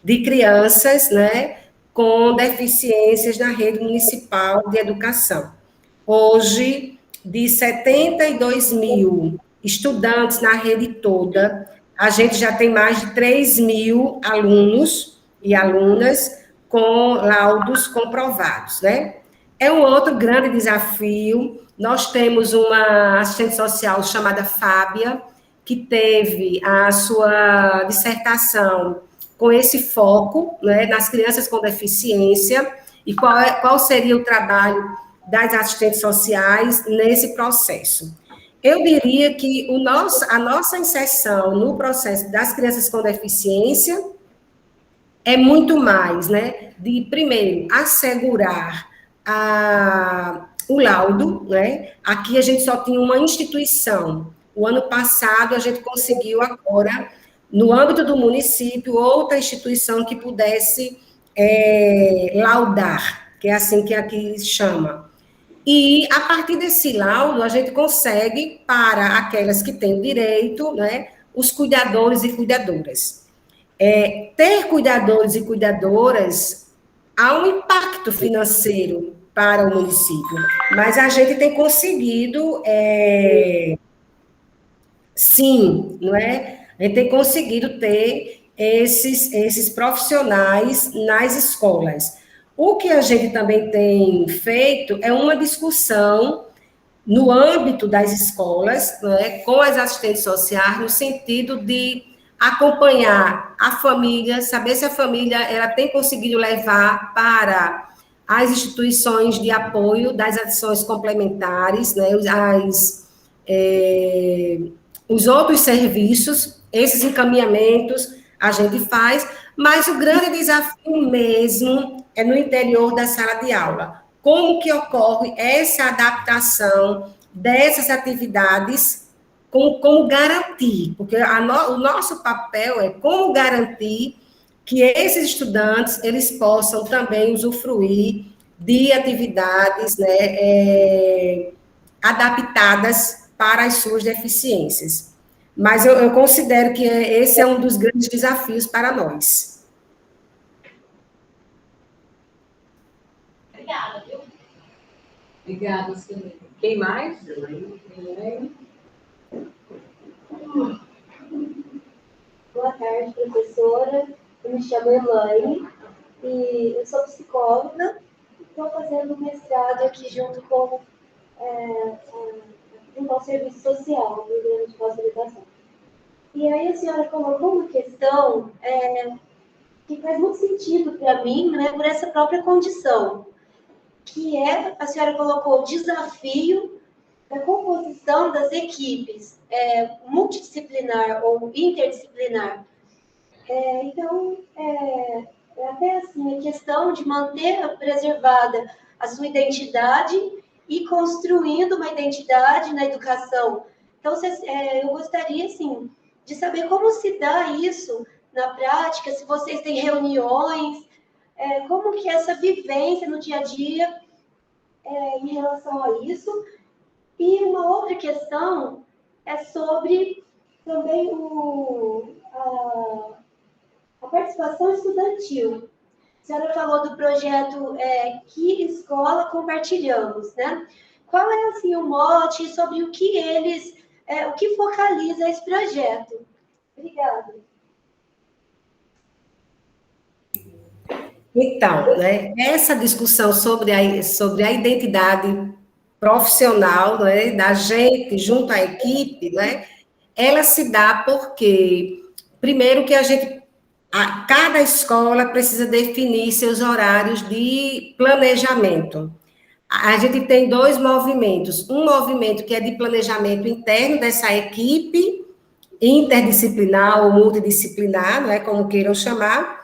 de crianças, né, com deficiências na rede municipal de educação. Hoje, de 72 mil estudantes na rede toda, a gente já tem mais de 3 mil alunos e alunas com laudos comprovados, né? É um outro grande desafio. Nós temos uma assistente social chamada Fábia, que teve a sua dissertação com esse foco, né, nas crianças com deficiência, e qual seria o trabalho das assistentes sociais nesse processo. Eu diria que a nossa inserção no processo das crianças com deficiência é muito mais, né, de, primeiro, assegurar o laudo, né? Aqui a gente só tinha uma instituição. O ano passado a gente conseguiu agora, no âmbito do município, outra instituição que pudesse laudar, que é assim que aqui chama. E, a partir desse laudo, a gente consegue, para aquelas que têm direito, né, os cuidadores e cuidadoras. Ter cuidadores e cuidadoras há um impacto financeiro para o município, mas a gente tem conseguido, sim, não é? A gente tem conseguido ter esses profissionais nas escolas. O que a gente também tem feito é uma discussão no âmbito das escolas, né, com as assistentes sociais, no sentido de acompanhar a família, saber se a família ela tem conseguido levar para as instituições de apoio das ações complementares, né, os outros serviços, esses encaminhamentos a gente faz, mas o grande desafio mesmo é no interior da sala de aula. Como que ocorre essa adaptação dessas atividades, como garantir, porque o nosso papel é como garantir que esses estudantes, eles possam também usufruir de atividades, né, adaptadas para as suas deficiências. Mas eu considero que esse é um dos grandes desafios para nós. Obrigada, viu? Obrigada, Silene. Quem mais? Elaine. Boa tarde, professora. Eu me chamo Elaine e eu sou psicóloga. Estou fazendo mestrado aqui junto com o serviço social do Programa de Pós-Educação. E aí a senhora colocou uma questão que faz muito sentido para mim, né, por essa própria condição, que a senhora colocou o desafio da composição das equipes multidisciplinar ou interdisciplinar. Então, até assim, a questão de manter preservada a sua identidade e construindo uma identidade na educação. Então, eu gostaria, assim, de saber como se dá isso na prática, se vocês têm reuniões, como que é essa vivência no dia a dia em relação a isso. E uma outra questão é sobre também a participação estudantil. A senhora falou do projeto Que Escola Compartilhamos, né? Qual é, assim, o mote sobre o que o que focaliza esse projeto? Obrigada. Então, né, essa discussão sobre a identidade profissional, né, da gente junto à equipe, né, ela se dá porque, primeiro, que cada escola precisa definir seus horários de planejamento. A gente tem dois movimentos. Um movimento que é de planejamento interno dessa equipe, interdisciplinar ou multidisciplinar, não é, como queiram chamar,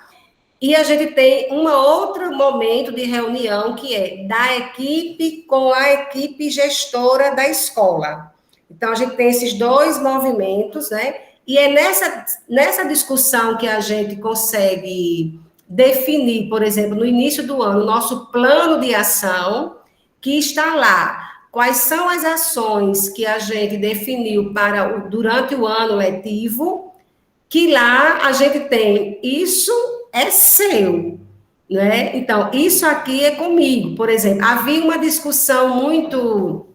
e a gente tem um outro momento de reunião que é da equipe com a equipe gestora da escola. Então, a gente tem esses dois movimentos, né? E é nessa discussão que a gente consegue definir, por exemplo, no início do ano, nosso plano de ação, que está lá quais são as ações que a gente definiu durante o ano letivo, que lá a gente tem, isso é seu, né? Então, isso aqui é comigo. Por exemplo, havia uma discussão muito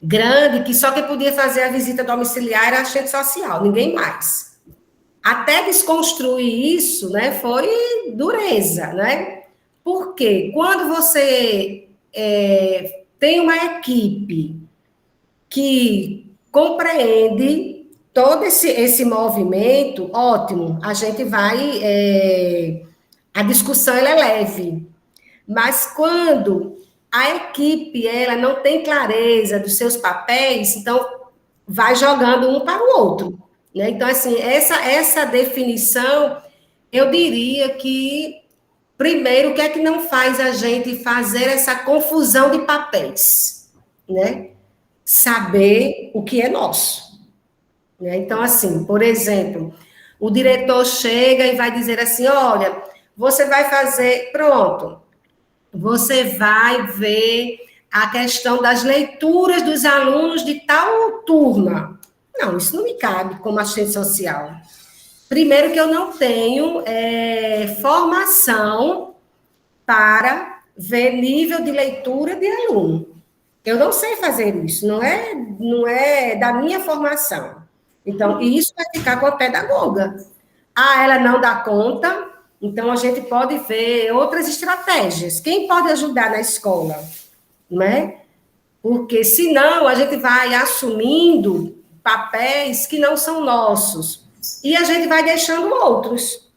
grande que só quem podia fazer a visita domiciliar era a assistente social, ninguém mais. Até desconstruir isso, né, foi dureza, né? Porque quando você tem uma equipe que compreende todo esse movimento, ótimo, a gente vai... a discussão ela é leve. Mas quando a equipe ela não tem clareza dos seus papéis, então vai jogando um para o outro. Né? Então, assim, essa definição, eu diria que, primeiro, o que é que não faz a gente fazer essa confusão de papéis? Né? Saber o que é nosso. Né? Então, assim, por exemplo, o diretor chega e vai dizer assim, olha, você vai fazer, pronto, você vai ver a questão das leituras dos alunos de tal turma. Não, isso não me cabe como assistente social. Primeiro que eu não tenho formação para ver nível de leitura de aluno. Eu não sei fazer isso, não é da minha formação. Então, isso vai ficar com a pedagoga. Ah, ela não dá conta, então a gente pode ver outras estratégias. Quem pode ajudar na escola? Não é? Porque senão a gente vai assumindo papéis que não são nossos e a gente vai deixando outros.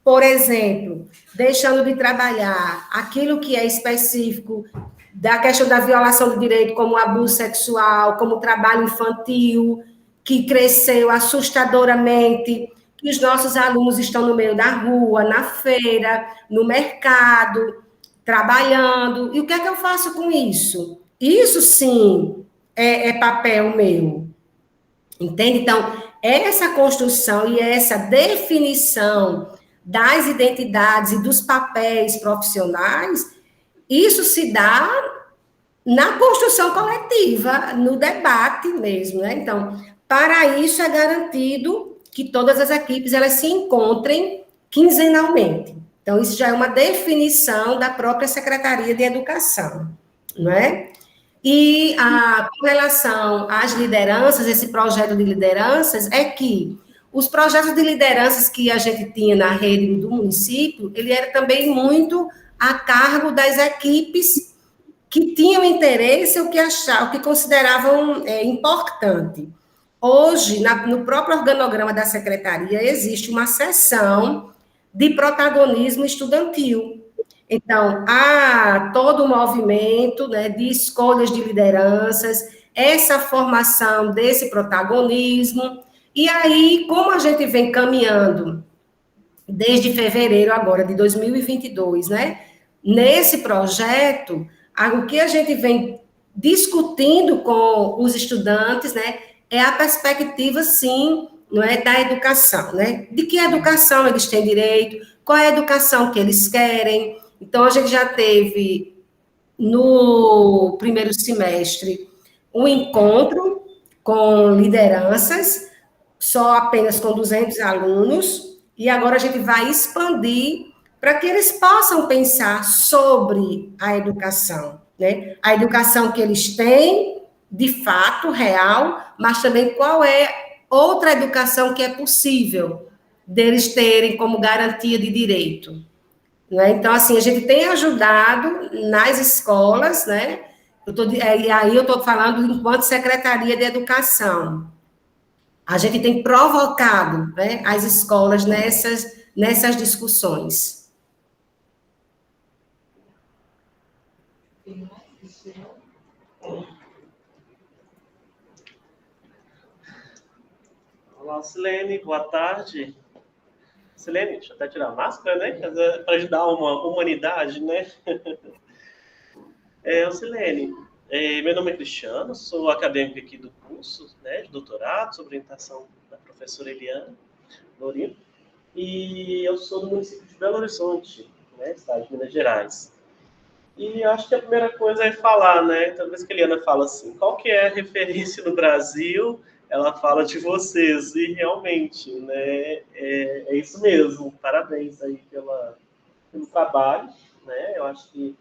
Por exemplo, deixando de trabalhar aquilo que é específico da questão da violação do direito, como abuso sexual, como trabalho infantil, que cresceu assustadoramente, que os nossos alunos estão no meio da rua, na feira, no mercado, trabalhando. E o que é que eu faço com isso? Isso, sim, é papel meu. Entende? Então, essa construção e essa definição das identidades e dos papéis profissionais, isso se dá na construção coletiva, no debate mesmo, né? Então, para isso é garantido que todas as equipes elas se encontrem quinzenalmente. Então, isso já é uma definição da própria Secretaria de Educação, não é? E com relação às lideranças, esse projeto de lideranças, é que os projetos de lideranças que a gente tinha na rede do município, ele era também muito a cargo das equipes que tinham interesse ou que consideravam importante. Hoje, no próprio organograma da secretaria, existe uma seção de protagonismo estudantil. Então, há todo o movimento, né, de escolhas de lideranças, essa formação desse protagonismo, e aí, como a gente vem caminhando desde fevereiro agora de 2022, né, nesse projeto, o que a gente vem discutindo com os estudantes, né, é a perspectiva, sim, não é, da educação, né, de que educação eles têm direito, qual é a educação que eles querem. Então, a gente já teve, no primeiro semestre, um encontro com lideranças, só apenas com 200 alunos, e agora a gente vai expandir para que eles possam pensar sobre a educação, né? A educação que eles têm, de fato, real, mas também qual é outra educação que é possível deles terem como garantia de direito. Né? Então, assim, a gente tem ajudado nas escolas, né? E aí eu estou falando enquanto Secretaria de Educação. A gente tem provocado, né, as escolas nessas discussões. Olá, Silene, boa tarde. Silene, deixa eu até tirar a máscara, né? Para ajudar uma humanidade, né? Silene, meu nome é Cristiano, sou acadêmico aqui do curso, né, de doutorado, sob orientação da professora Eliana Lourinho, e eu sou do município de Belo Horizonte, né, estado de Minas Gerais. E acho que a primeira coisa é falar, né? Toda vez que a Eliana fala assim, qual que é a referência no Brasil, ela fala de vocês. E realmente, né? É isso mesmo. Parabéns aí pelo trabalho, né? Eu acho que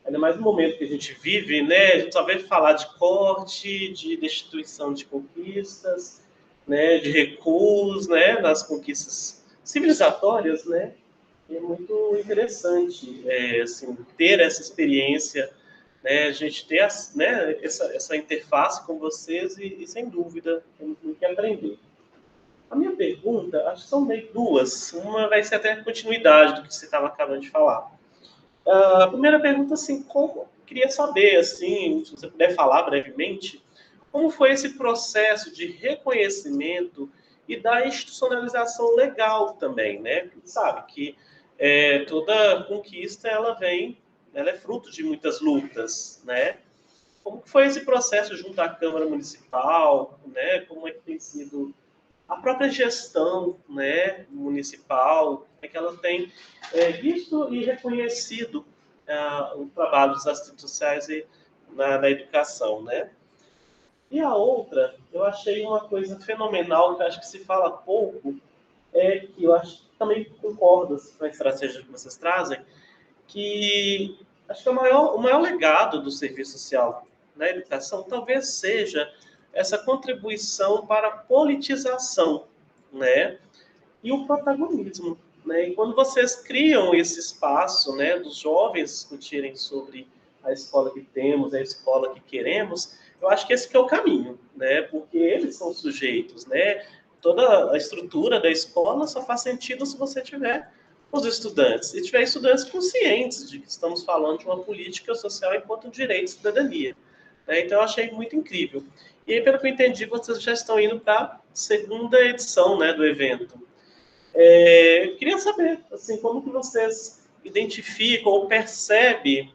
ainda mais no momento que a gente vive, né? A gente só vê falar de corte, de destituição de conquistas, né? De recuos, né? Nas conquistas civilizatórias, né? E é muito interessante, assim, ter essa experiência, né? A gente ter né? essa interface com vocês e sem dúvida, tem muito que aprender. A minha pergunta, acho que são meio duas. Uma vai ser até a continuidade do que você estava acabando de falar. A primeira pergunta, assim, queria saber, assim, se você puder falar brevemente, como foi esse processo de reconhecimento e da institucionalização legal também, né? Porque sabe que toda conquista, ela é fruto de muitas lutas, né? Como que foi esse processo junto à Câmara Municipal, né? Como é que tem sido a própria gestão, né, municipal, é que ela tem visto e reconhecido o trabalho dos assistentes sociais na educação, né? E a outra, eu achei uma coisa fenomenal, que eu acho que se fala pouco, que eu acho que também concordo com a estratégia que vocês trazem, que acho que o maior legado do serviço social na educação talvez seja essa contribuição para a politização, né? E o protagonismo, né? E quando vocês criam esse espaço, né, dos jovens discutirem sobre a escola que temos, a escola que queremos, eu acho que esse que é o caminho, né? Porque eles são sujeitos, né? Toda a estrutura da escola só faz sentido se você tiver os estudantes, e tiver estudantes conscientes de que estamos falando de uma política social enquanto direito e cidadania. Então, eu achei muito incrível. E aí, pelo que eu entendi, vocês já estão indo para a segunda edição, né, do evento. Eu queria saber, assim, como que vocês identificam ou percebem,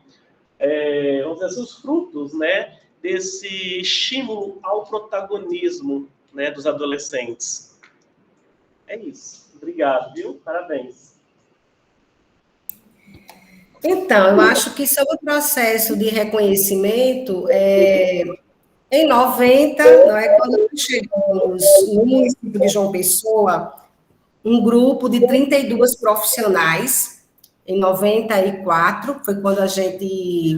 vamos dizer, os frutos, né, desse estímulo ao protagonismo, né, dos adolescentes. É isso. Obrigado, viu? Parabéns. Então, eu acho que sobre o processo de reconhecimento, em 90, não é, quando nós chegamos no município de João Pessoa, um grupo de 32 profissionais, em 94, foi quando a gente,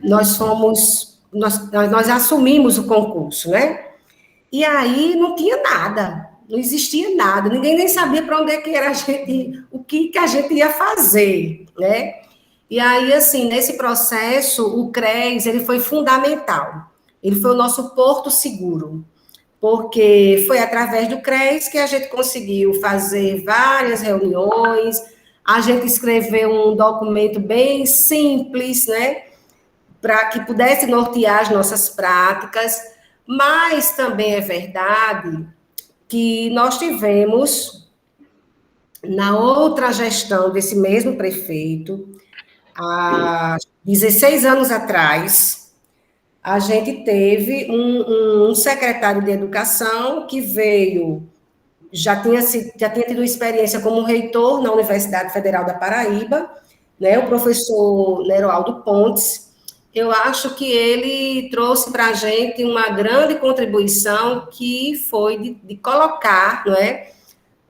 nós assumimos o concurso, né? E aí não tinha nada, não existia nada, ninguém nem sabia para onde é que era o que a gente ia fazer, né? E aí, assim, nesse processo, o CRES, ele foi fundamental. Ele foi o nosso porto seguro, porque foi através do CRES que a gente conseguiu fazer várias reuniões, a gente escreveu um documento bem simples, né, para que pudesse nortear as nossas práticas, mas também é verdade que nós tivemos, na outra gestão desse mesmo prefeito, há 16 anos atrás, a gente teve um secretário de educação que veio, já tinha tido experiência como reitor na Universidade Federal da Paraíba, né, o professor Neroaldo Pontes. Eu acho que ele trouxe para a gente uma grande contribuição, que foi de colocar, não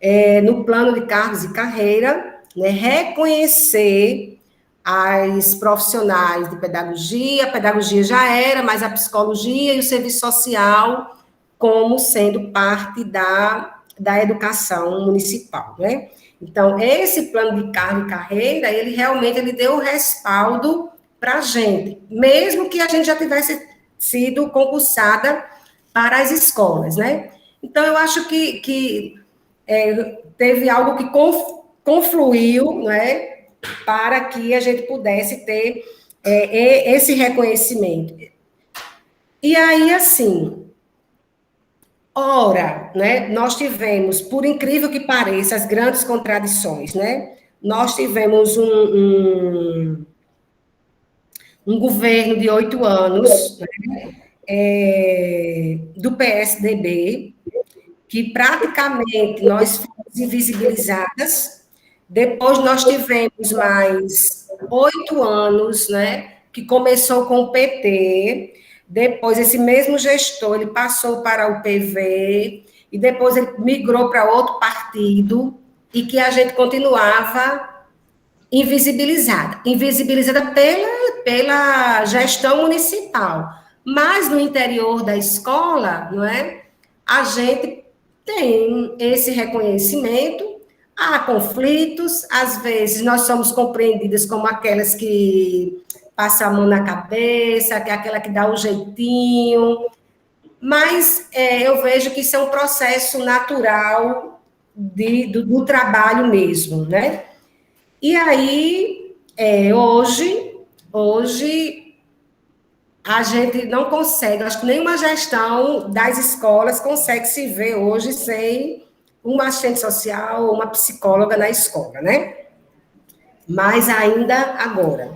é, no plano de cargos e carreira, né, reconhecer as profissionais de pedagogia, a pedagogia já era, mas a psicologia e o serviço social como sendo parte da educação municipal, né? Então, esse plano de cargo e carreira, ele realmente deu respaldo para a gente, mesmo que a gente já tivesse sido concursada para as escolas, né? Então, eu acho que teve algo que confluiu, né, para que a gente pudesse ter esse reconhecimento. E aí, assim, ora, né, nós tivemos, por incrível que pareça, as grandes contradições, né? Nós tivemos um governo de 8 anos, né, do PSDB, que praticamente nós fomos invisibilizadas. Depois nós tivemos mais 8 anos, né, que começou com o PT, depois esse mesmo gestor, ele passou para o PV, e depois ele migrou para outro partido, e que a gente continuava invisibilizada pela gestão municipal. Mas no interior da escola, não é? A gente tem esse reconhecimento, há conflitos, às vezes nós somos compreendidas como aquelas que passam a mão na cabeça, que é aquela que dá um jeitinho, mas eu vejo que isso é um processo natural do trabalho mesmo, né? E aí, hoje, a gente não consegue, acho que nenhuma gestão das escolas consegue se ver hoje sem uma assistente social ou uma psicóloga na escola, né? Mas ainda agora.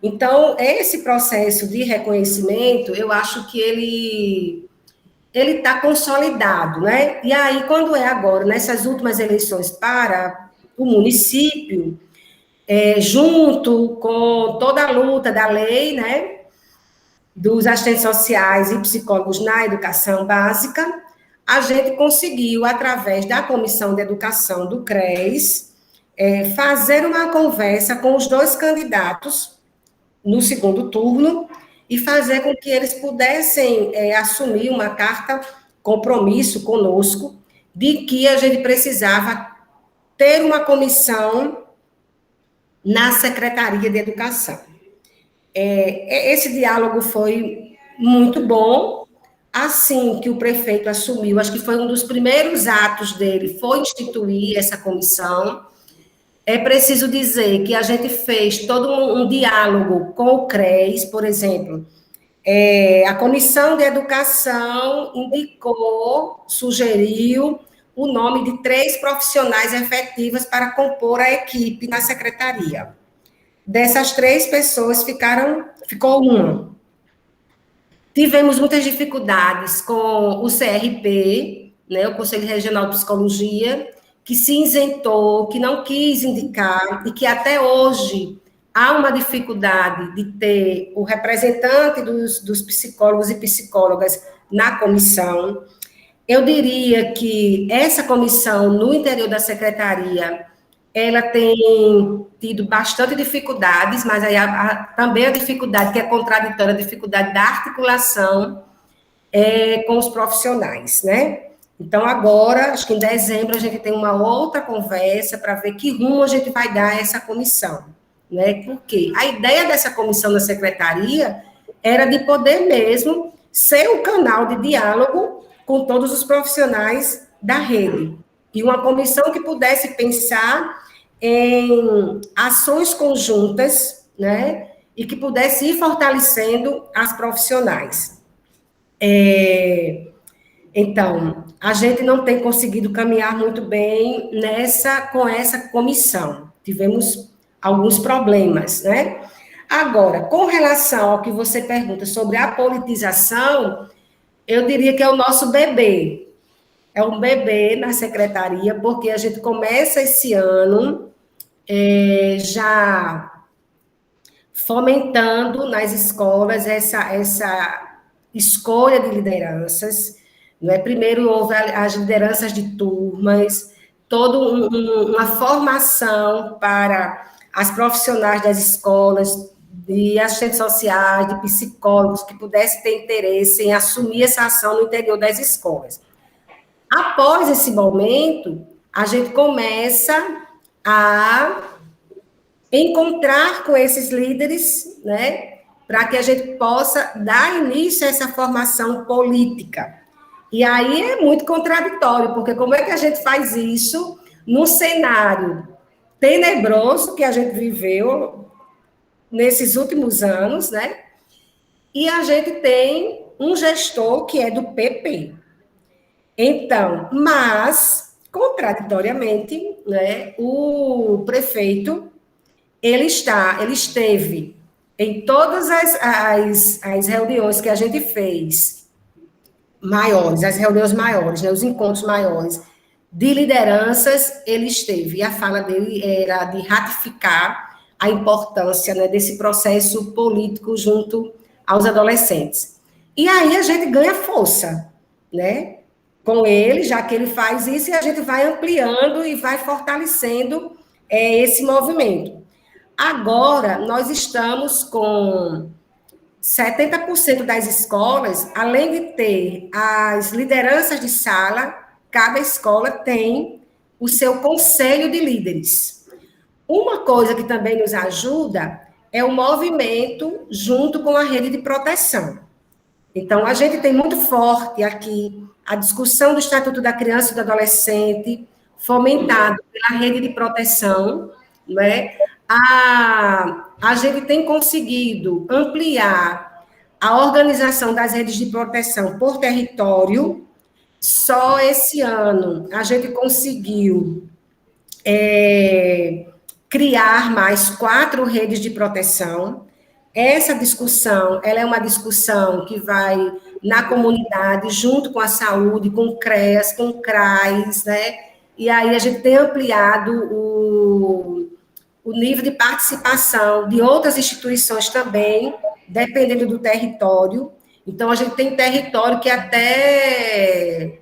Então, esse processo de reconhecimento, eu acho que ele está consolidado, né? E aí, quando é agora, nessas últimas eleições para o município, junto com toda a luta da lei, né, dos assistentes sociais e psicólogos na educação básica, a gente conseguiu, através da Comissão de Educação do CRES, fazer uma conversa com os 2 candidatos no segundo turno e fazer com que eles pudessem assumir uma carta compromisso conosco de que a gente precisava ter uma comissão na Secretaria de Educação. Esse diálogo foi muito bom. Assim que o prefeito assumiu, acho que foi um dos primeiros atos dele, foi instituir essa comissão. É preciso dizer que a gente fez todo um diálogo com o CRES, por exemplo. A Comissão de Educação indicou, sugeriu o nome de 3 profissionais efetivas para compor a equipe na secretaria. Dessas 3 pessoas, ficou uma. Tivemos muitas dificuldades com o CRP, né, o Conselho Regional de Psicologia, que se isentou, que não quis indicar, e que até hoje há uma dificuldade de ter o representante dos psicólogos e psicólogas na comissão. Eu diria que essa comissão, no interior da secretaria, ela tem tido bastante dificuldades, mas aí também a dificuldade, que é contraditória, a dificuldade da articulação com os profissionais, né? Então, agora, acho que em dezembro, a gente tem uma outra conversa para ver que rumo a gente vai dar a essa comissão, né? Porque a ideia dessa comissão da secretaria era de poder mesmo ser um canal de diálogo com todos os profissionais da rede. E uma comissão que pudesse pensar em ações conjuntas, né? E que pudesse ir fortalecendo as profissionais. Então, a gente não tem conseguido caminhar muito bem com essa comissão. Tivemos alguns problemas, né? Agora, com relação ao que você pergunta sobre a politização, eu diria que é o nosso bebê. É um bebê na secretaria, porque a gente começa esse ano já fomentando nas escolas essa escolha de lideranças. Não é? Primeiro houve as lideranças de turmas, toda uma formação para as profissionais das escolas, de assistentes sociais, de psicólogos, que pudessem ter interesse em assumir essa ação no interior das escolas. Após esse momento, a gente começa a encontrar com esses líderes, né, para que a gente possa dar início a essa formação política. E aí é muito contraditório, porque como é que a gente faz isso num cenário tenebroso que a gente viveu nesses últimos anos, né? E a gente tem um gestor que é do PP. Então, mas, contraditoriamente, né, o prefeito, ele esteve em todas as reuniões que a gente fez, maiores, as reuniões maiores, né, os encontros maiores de lideranças, ele esteve, e a fala dele era de ratificar a importância, né, desse processo político junto aos adolescentes. E aí a gente ganha força, né, com ele, já que ele faz isso, e a gente vai ampliando e vai fortalecendo esse movimento. Agora, nós estamos com 70% das escolas, além de ter as lideranças de sala, cada escola tem o seu conselho de líderes. Uma coisa que também nos ajuda é o movimento junto com a rede de proteção. Então, a gente tem muito forte aqui a discussão do Estatuto da Criança e do Adolescente, fomentado pela rede de proteção, não é? A gente tem conseguido ampliar a organização das redes de proteção por território. Só esse ano a gente conseguiu criar mais 4 redes de proteção. Essa discussão, ela é uma discussão que vai na comunidade, junto com a saúde, com o CREAS, com o CRAS, né? E aí a gente tem ampliado o nível de participação de outras instituições também, dependendo do território. Então, a gente tem território que até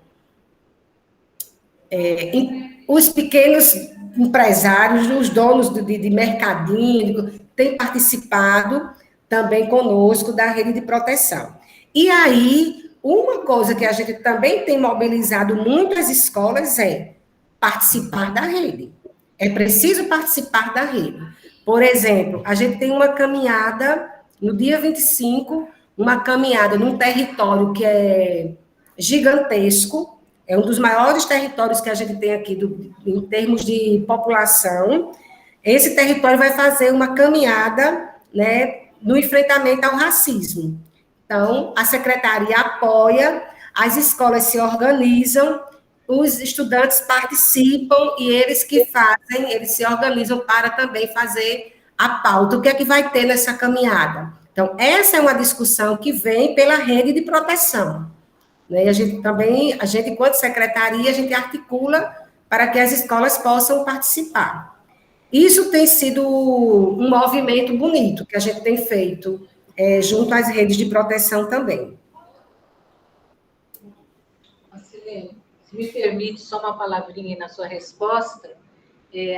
os pequenos empresários, os donos de mercadinho, têm participado também conosco da rede de proteção. E aí, uma coisa que a gente também tem mobilizado muitas escolas é participar da rede. É preciso participar da rede. Por exemplo, a gente tem uma caminhada, no dia 25, uma caminhada num território que é gigantesco, é um dos maiores territórios que a gente tem aqui em termos de população. Esse território vai fazer uma caminhada, né, no enfrentamento ao racismo. Então, a secretaria apoia, as escolas se organizam, os estudantes participam e eles que fazem, eles se organizam para também fazer a pauta. O que é que vai ter nessa caminhada? Então, essa é uma discussão que vem pela rede de proteção. Né? E a gente, enquanto secretaria, a gente articula para que as escolas possam participar. Isso tem sido um movimento bonito que a gente tem feito junto às redes de proteção também. Marcelene, se me permite só uma palavrinha na sua resposta,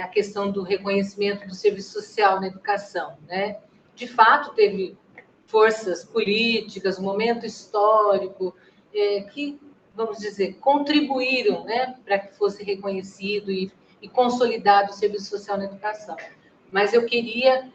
a questão do reconhecimento do serviço social na educação, né? De fato, teve forças políticas, um momento histórico, que, vamos dizer, contribuíram, né, para que fosse reconhecido e consolidado o serviço social na educação. Mas eu queria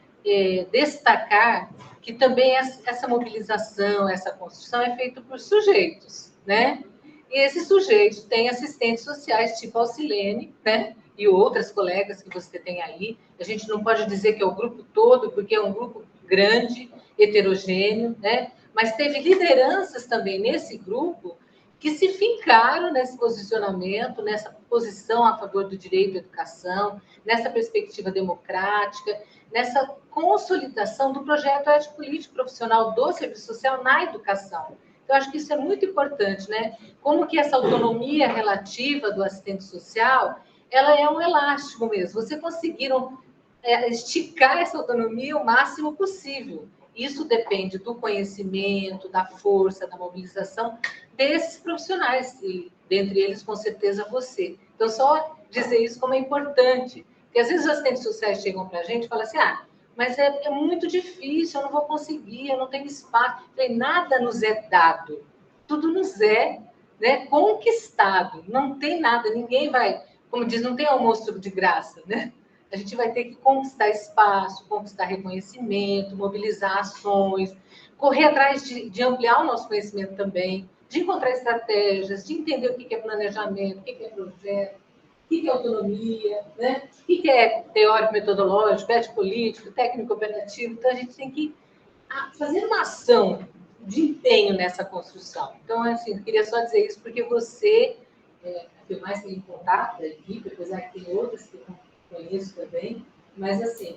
destacar que também essa mobilização, essa construção é feita por sujeitos, né? E esses sujeitos têm assistentes sociais, tipo a Alcilene, né? E outras colegas que você tem aí. A gente não pode dizer que é o grupo todo, porque é um grupo grande, heterogêneo, né? Mas teve lideranças também nesse grupo que se fincaram nesse posicionamento, nessa posição a favor do direito à educação, nessa perspectiva democrática, nessa consolidação do projeto ético-político profissional do serviço social na educação. Então, acho que isso é muito importante, né? Como que essa autonomia relativa do assistente social, ela é um elástico mesmo. Vocês conseguiram esticar essa autonomia o máximo possível. Isso depende do conhecimento, da força, da mobilização desses profissionais, e dentre eles, com certeza, você. Então, só dizer isso como é importante, porque às vezes os assistentes sociais chegam para a gente e falam assim, mas é muito difícil, eu não vou conseguir, eu não tenho espaço. Eu falei, nada nos é dado, tudo nos é, né, conquistado, não tem nada, ninguém vai, como diz, não tem almoço de graça, né? A gente vai ter que conquistar espaço, conquistar reconhecimento, mobilizar ações, correr atrás de ampliar o nosso conhecimento também, de encontrar estratégias, de entender o que é planejamento, o que é projeto, o que é autonomia, né? O que é teórico, metodológico, ético-político, técnico-operativo. Então, a gente tem que fazer uma ação de empenho nessa construção. Então, assim, eu queria só dizer isso porque você, que eu mais tenho contato da equipe, apesar que tem outras que eu conheço também, mas, assim,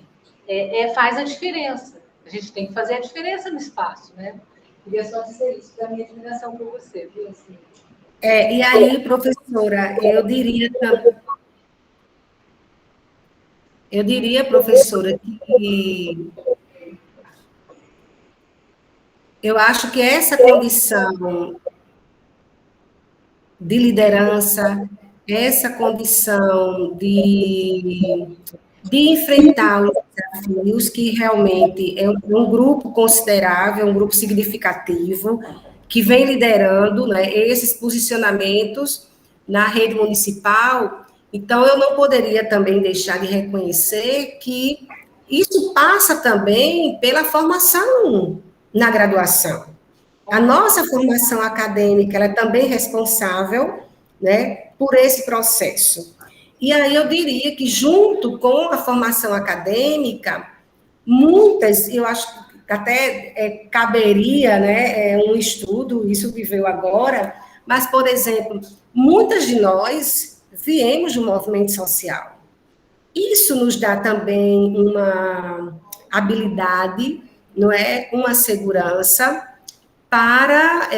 faz a diferença. A gente tem que fazer a diferença no espaço, né? Queria só dizer isso, da minha admiração por você, viu? Assim. E aí, professora, eu diria também... Eu diria, professora, que eu acho que essa condição de liderança, essa condição de enfrentar os desafios, que realmente é um grupo considerável, um grupo significativo, que vem liderando, né, esses posicionamentos na rede municipal. Então, eu não poderia também deixar de reconhecer que isso passa também pela formação na graduação. A nossa formação acadêmica, ela é também responsável, né, por esse processo. E aí eu diria que, junto com a formação acadêmica, muitas, eu acho que até caberia, né, um estudo, isso que veio agora, mas, por exemplo, muitas de nós viemos do movimento social. Isso nos dá também uma habilidade, não é? Uma segurança para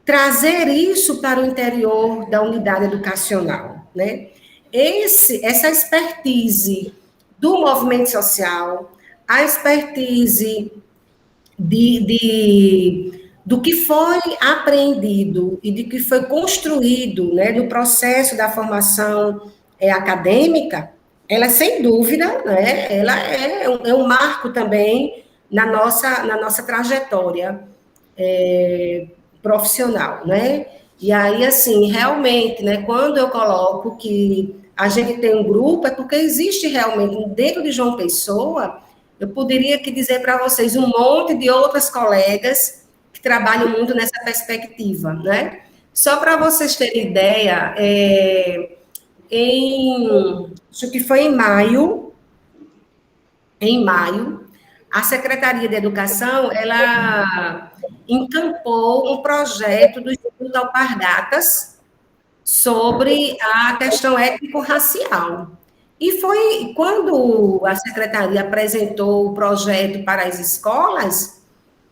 trazer isso para o interior da unidade educacional, né? Essa expertise do movimento social, a expertise do que foi aprendido e de que foi construído, né, no processo da formação acadêmica, ela, sem dúvida, né, ela é um marco também na nossa trajetória profissional, né? E aí, assim, realmente, né, quando eu coloco que a gente tem um grupo, é porque existe realmente, dentro de João Pessoa, eu poderia aqui dizer para vocês um monte de outras colegas que trabalham muito nessa perspectiva, né? Só para vocês terem ideia, acho que foi em maio, a Secretaria de Educação, ela encampou um projeto do Instituto Alpargatas sobre a questão étnico-racial. E foi quando a Secretaria apresentou o projeto para as escolas,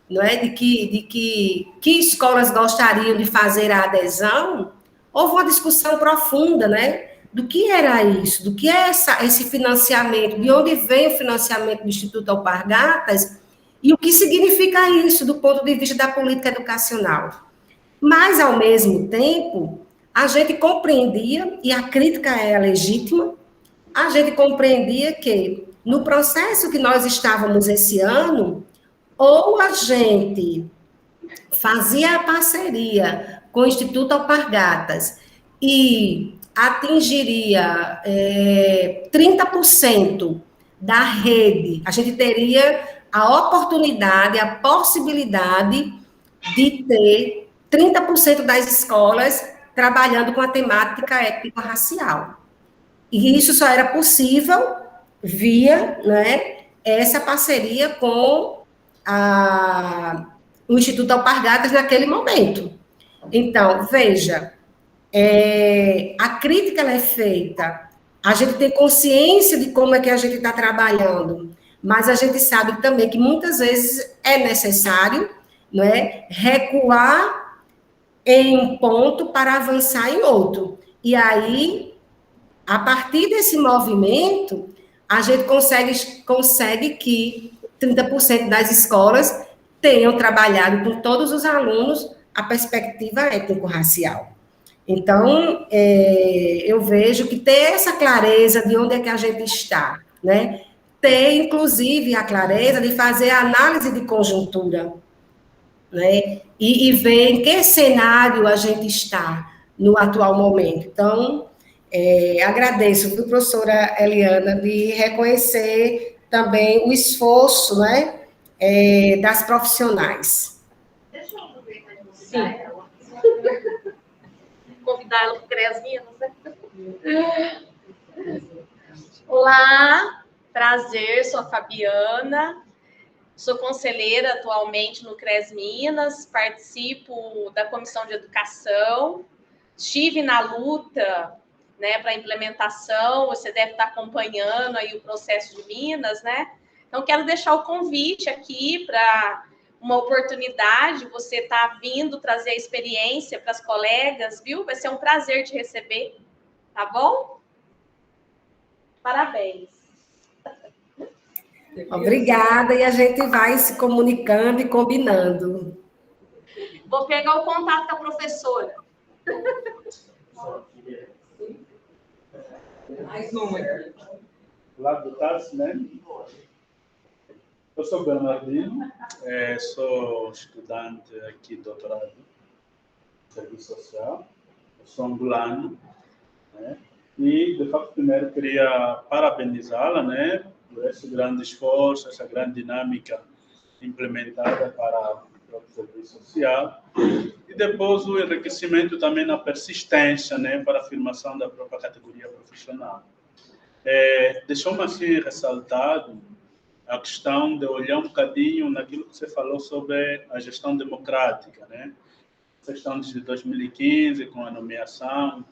não é, de que escolas gostariam de fazer a adesão, houve uma discussão profunda, né, do que era isso, do que é esse financiamento, de onde vem o financiamento do Instituto Alpargatas e o que significa isso do ponto de vista da política educacional. Mas, ao mesmo tempo, a gente compreendia, e a crítica é legítima, a gente compreendia que, no processo que nós estávamos esse ano, ou a gente fazia a parceria com o Instituto Alpargatas e atingiria 30% da rede, a gente teria a oportunidade, a possibilidade de ter 30% das escolas trabalhando com a temática étnico-racial. E isso só era possível via, né, essa parceria com o Instituto Alpargatas naquele momento. Então, veja, a crítica ela é feita, a gente tem consciência de como é que a gente está trabalhando, mas a gente sabe também que muitas vezes é necessário, não é, recuar em um ponto para avançar em outro. E aí, a partir desse movimento, a gente consegue que 30% das escolas tenham trabalhado com todos os alunos a perspectiva étnico-racial. Então, eu vejo que ter essa clareza de onde é que a gente está, né? Ter, inclusive, a clareza de fazer a análise de conjuntura, né? E ver em que cenário a gente está no atual momento. Então, agradeço, professora Eliana, de reconhecer também o esforço, né, das profissionais. Deixa eu aproveitar e Sim. Convidar ela para o Cresminas, né? Olá, prazer, sou a Fabiana, sou conselheira atualmente no Cresminas, participo da Comissão de Educação, estive na luta, né, para a implementação, você deve estar acompanhando aí o processo de Minas, né? Então, quero deixar o convite aqui para uma oportunidade, você está vindo trazer a experiência para as colegas, viu? Vai ser um prazer te receber, tá bom? Parabéns. Obrigada, e a gente vai se comunicando e combinando. Vou pegar o contato da professora. Mais uma aqui. Olá, boa tarde, né? Eu sou Bernardino, sou estudante aqui, doutorado em Serviço Social, eu sou angolano, né? E, de fato, primeiro queria parabenizá-la, né, por esse grande esforço, essa grande dinâmica implementada para o serviço social, e depois o enriquecimento também na persistência, né, para a afirmação da própria categoria profissional. Deixou-me assim ressaltado a questão de olhar um bocadinho naquilo que você falou sobre a gestão democrática, né? A questão de 2015, com a nomeação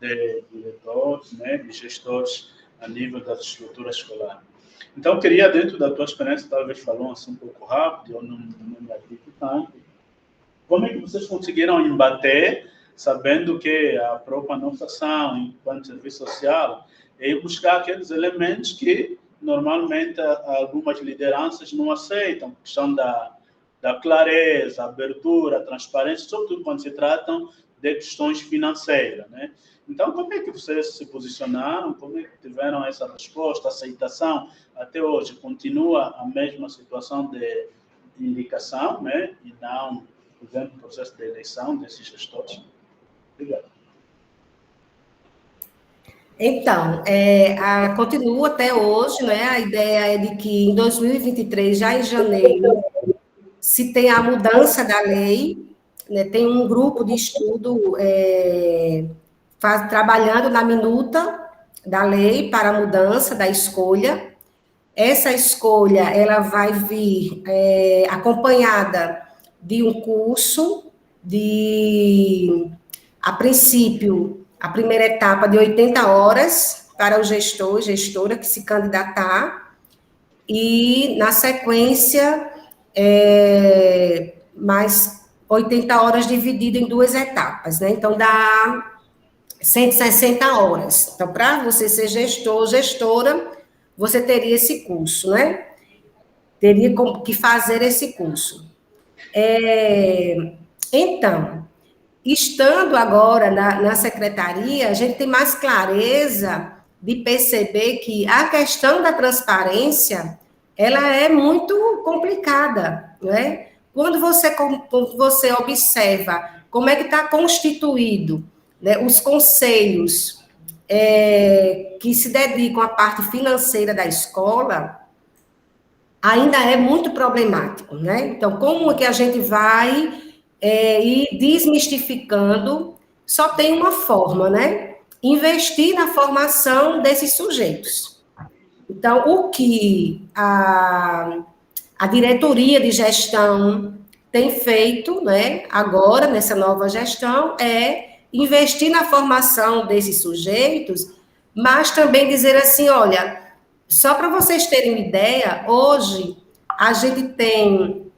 de diretores, né, de gestores a nível das estruturas escolares. Então, eu queria, dentro da tua experiência, talvez falou assim um pouco rápido, eu não me acredito tanto, como é que vocês conseguiram embater, sabendo que a própria nossa ação, enquanto serviço social, é buscar aqueles elementos que, normalmente, algumas lideranças não aceitam, a questão da clareza, abertura, transparência, sobretudo quando se tratam de questões financeiras, né? Então, como é que vocês se posicionaram? Como é que tiveram essa resposta, aceitação? Até hoje, continua a mesma situação de indicação, né? E não, por exemplo, o processo de eleição desses gestores? Obrigado. Então, continua até hoje, né? A ideia é de que em 2023, já em janeiro, se tem a mudança da lei, né? Tem um grupo de estudo trabalhando na minuta da lei para a mudança da escolha. Essa escolha, ela vai vir acompanhada de um curso a princípio, a primeira etapa de 80 horas para o gestor, gestora que se candidatar, e, na sequência, mais 80 horas dividido em 2 etapas, né? Então, dá 160 horas. Então, para você ser gestor, gestora, você teria esse curso, né? Teria que fazer esse curso. Então, estando agora na secretaria, a gente tem mais clareza de perceber que a questão da transparência, ela é muito complicada, né? Quando você observa como é que está constituído, né, os conselhos que se dedicam à parte financeira da escola, ainda é muito problemático, né? Então, como é que a gente vai ir desmistificando? Só tem uma forma, né? Investir na formação desses sujeitos. Então, o que a diretoria de gestão tem feito, né, agora, nessa nova gestão, é investir na formação desses sujeitos, mas também dizer assim, olha, só para vocês terem uma ideia, hoje a gente tem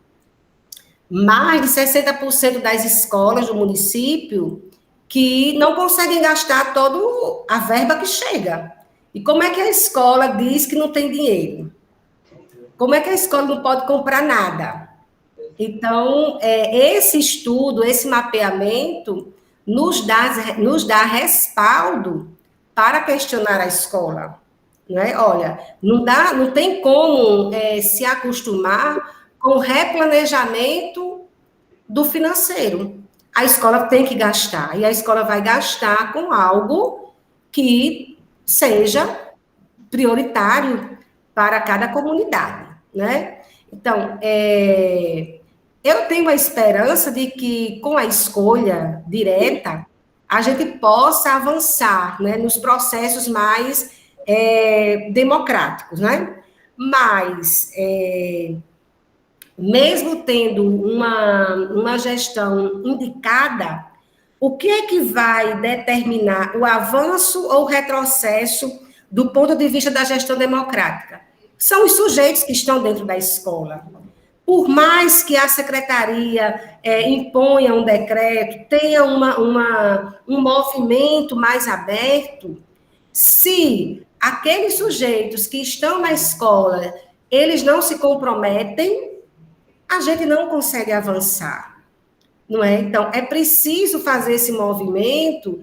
mais de 60% das escolas do município que não conseguem gastar toda a verba que chega. E como é que a escola diz que não tem dinheiro? Como é que a escola não pode comprar nada? Então, esse estudo, esse mapeamento, nos dá respaldo para questionar a escola. Né? Olha, não tem como se acostumar com o replanejamento do financeiro. A escola tem que gastar, e a escola vai gastar com algo que seja prioritário para cada comunidade, né? Então, eu tenho a esperança de que, com a escolha direta, a gente possa avançar, né, nos processos mais democráticos, né? Mas, mesmo tendo uma gestão indicada, o que é que vai determinar o avanço ou o retrocesso do ponto de vista da gestão democrática? São os sujeitos que estão dentro da escola. Por mais que a secretaria imponha um decreto, tenha um movimento mais aberto, se aqueles sujeitos que estão na escola, eles não se comprometem, a gente não consegue avançar, não é? Então, é preciso fazer esse movimento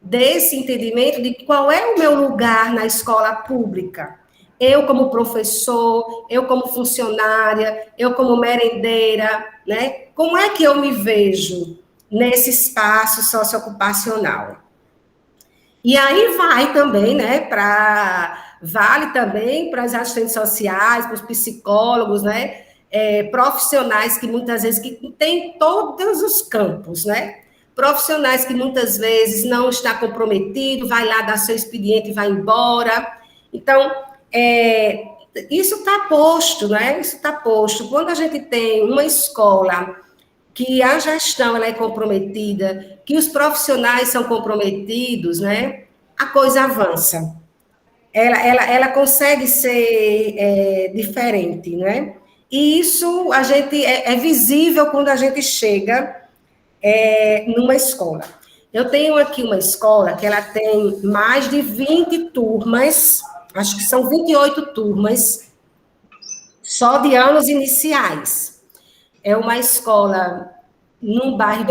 desse entendimento de qual é o meu lugar na escola pública. Eu como professor, eu como funcionária, eu como merendeira, né? Como é que eu me vejo nesse espaço socioocupacional? E aí vai também, né, vale também para as assistentes sociais, para os psicólogos, né, profissionais que muitas vezes que têm todos os campos, né, profissionais que muitas vezes não está comprometido, vai lá dar seu expediente e vai embora. Então, isso está posto, né, isso está posto. Quando a gente tem uma escola que a gestão ela é comprometida, que os profissionais são comprometidos, né, a coisa avança. Ela consegue ser diferente, né? E isso a gente é visível quando a gente chega numa escola. Eu tenho aqui uma escola que ela tem mais de 20 turmas, acho que são 28 turmas, só de anos iniciais. É uma escola num bairro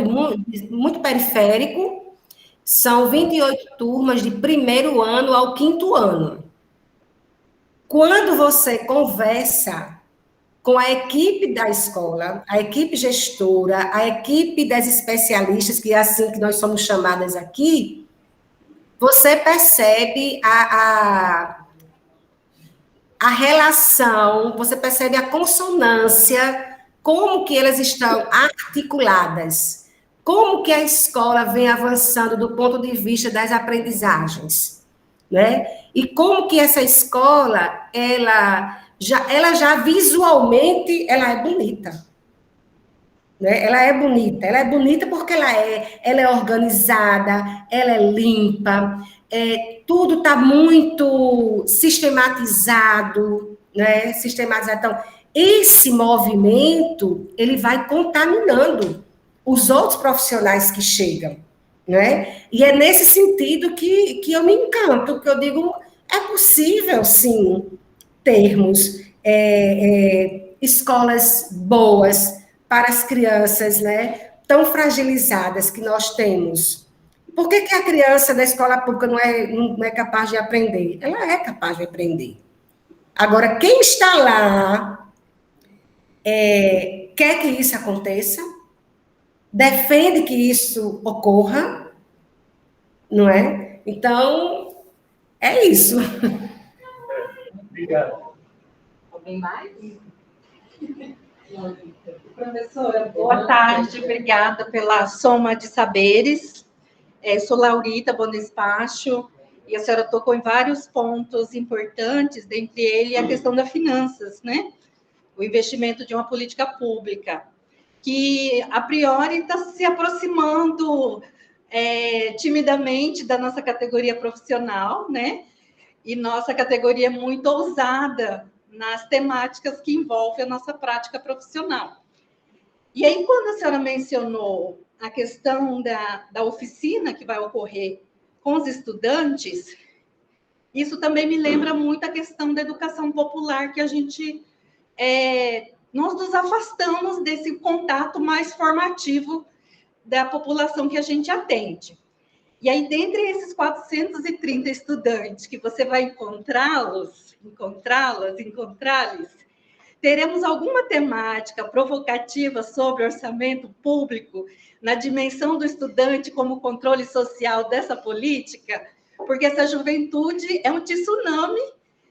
muito periférico, são 28 turmas de primeiro ano ao 5º ano. Quando você conversa com a equipe da escola, a equipe gestora, a equipe das especialistas, que é assim que nós somos chamadas aqui, você percebe a relação, você percebe a consonância, como que elas estão articuladas, como que a escola vem avançando do ponto de vista das aprendizagens, né? E como que essa escola, ela já visualmente, ela é bonita, né? Ela é bonita porque ela é organizada, ela é limpa, tudo está muito sistematizado, né? Sistematizado. Então, esse movimento, ele vai contaminando os outros profissionais que chegam, né? E é nesse sentido que eu me encanto, que eu digo, é possível, sim, termos escolas boas para as crianças, né, tão fragilizadas que nós temos. Por que a criança da escola pública não é capaz de aprender? Ela é capaz de aprender. Agora, quem está lá quer que isso aconteça, defende que isso ocorra, não é? Então, é isso. Obrigado. Alguém mais? Professora, boa tarde, obrigada pela soma de saberes. Sou Laurita Bonespacho, e a senhora tocou em vários pontos importantes, dentre eles a questão das finanças, né? O investimento de uma política pública, que a priori está se aproximando timidamente da nossa categoria profissional, né? E nossa categoria é muito ousada nas temáticas que envolvem a nossa prática profissional. E aí, quando a senhora mencionou a questão da oficina que vai ocorrer com os estudantes, isso também me lembra muito a questão da educação popular, que a gente, nós nos afastamos desse contato mais formativo da população que a gente atende. E aí, dentre esses 430 estudantes que você vai encontrá-los, teremos alguma temática provocativa sobre orçamento público na dimensão do estudante como controle social dessa política? Porque essa juventude é um tsunami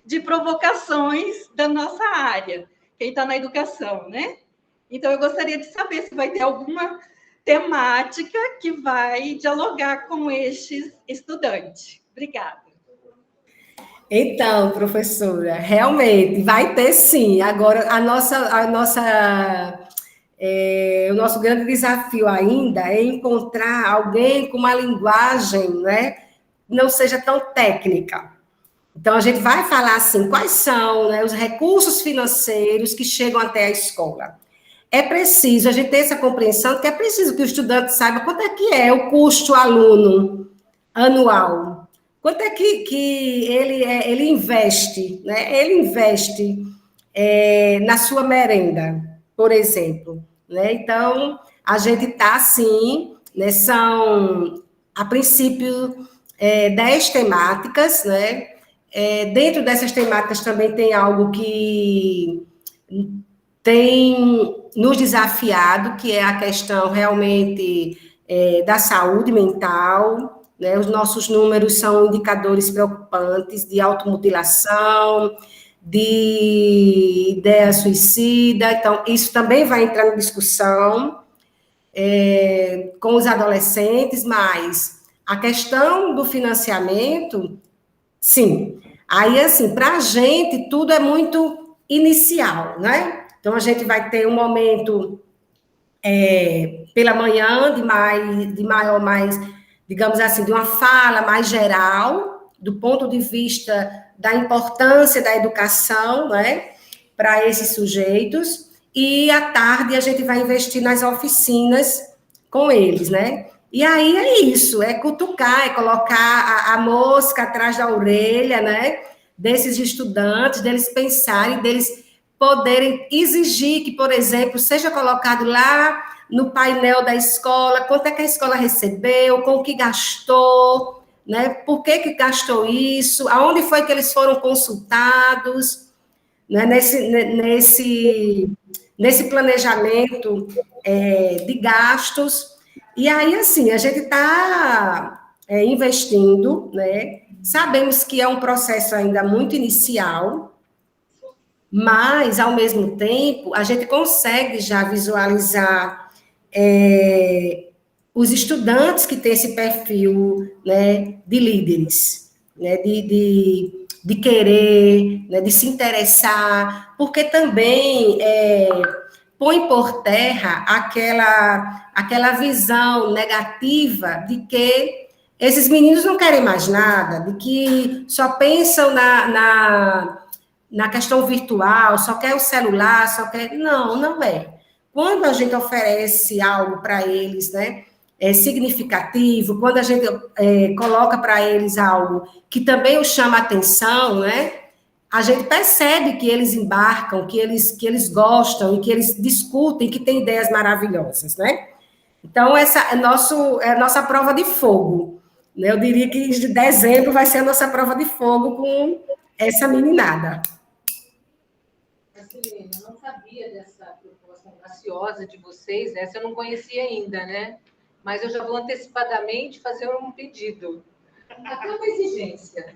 de provocações da nossa área, quem está na educação, né? Então, eu gostaria de saber se vai ter alguma temática que vai dialogar com estes estudantes. Obrigada. Então, professora, realmente, vai ter sim. Agora, o nosso grande desafio ainda é encontrar alguém com uma linguagem, né, não seja tão técnica. Então, a gente vai falar assim, quais são, né, os recursos financeiros que chegam até a escola. É preciso a gente ter essa compreensão, que é preciso que o estudante saiba quanto é que é o custo aluno anual quanto é que ele investe, né? Ele investe na sua merenda, por exemplo, né? Então, a gente está, assim, né? São, a princípio, 10 temáticas, né? Dentro dessas temáticas também tem algo que tem nos desafiado, que é a questão realmente da saúde mental, né? Os nossos números são indicadores preocupantes de automutilação, de ideia suicida, então isso também vai entrar em discussão com os adolescentes, mas a questão do financiamento, sim. Aí, assim, para a gente, tudo é muito inicial, né? Então, a gente vai ter um momento pela manhã de maior, mais, digamos assim, de uma fala mais geral, do ponto de vista da importância da educação, né, para esses sujeitos, e à tarde a gente vai investir nas oficinas com eles, né? E aí é isso, é cutucar, é colocar a mosca atrás da orelha, né, desses estudantes, deles pensarem, deles poderem exigir que, por exemplo, seja colocado lá no painel da escola, quanto é que a escola recebeu, com o que gastou, né, por que gastou isso, aonde foi que eles foram consultados, né, nesse planejamento de gastos. E aí, assim, a gente está investindo, né? Sabemos que é um processo ainda muito inicial, mas, ao mesmo tempo, a gente consegue já visualizar os estudantes que têm esse perfil, né, de líderes, né, de querer, né, de se interessar, porque também põe por terra aquela visão negativa de que esses meninos não querem mais nada, de que só pensam na questão virtual, só quer o celular, só quer... Não é. Quando a gente oferece algo para eles, né, significativo, quando a gente coloca para eles algo que também os chama a atenção, né, a gente percebe que eles embarcam, que eles gostam, e que eles discutem, que têm ideias maravilhosas, né? Então, essa é a nossa prova de fogo, né? Eu diria que de dezembro vai ser a nossa prova de fogo com essa meninada. Marcelina, eu não sabia dessa proposta graciosa de vocês, essa eu não conhecia ainda, né? Mas eu já vou antecipadamente fazer um pedido. Até uma exigência.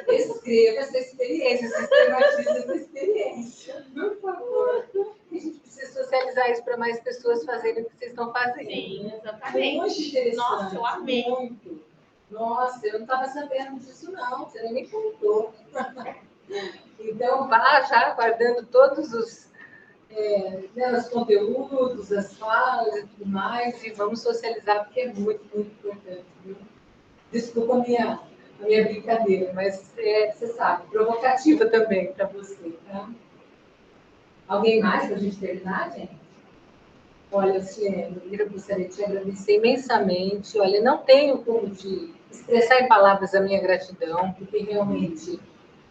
Escreva essa experiência, sistematize essa experiência. Por favor. A gente precisa socializar isso para mais pessoas fazerem o que vocês estão fazendo. Sim, exatamente. Muito interessante. Nossa, eu amei. Muito. Nossa, eu não estava sabendo disso, não. Você nem me contou. Então, vá já guardando todos os conteúdos, as falas e tudo mais, e vamos socializar, porque é muito, muito importante, viu? Desculpa a minha brincadeira, mas você sabe, provocativa também para você, tá? Alguém mais para a gente terminar, gente? Olha, Silene, eu gostaria de te agradecer imensamente. Olha, não tenho como de expressar em palavras a minha gratidão, porque realmente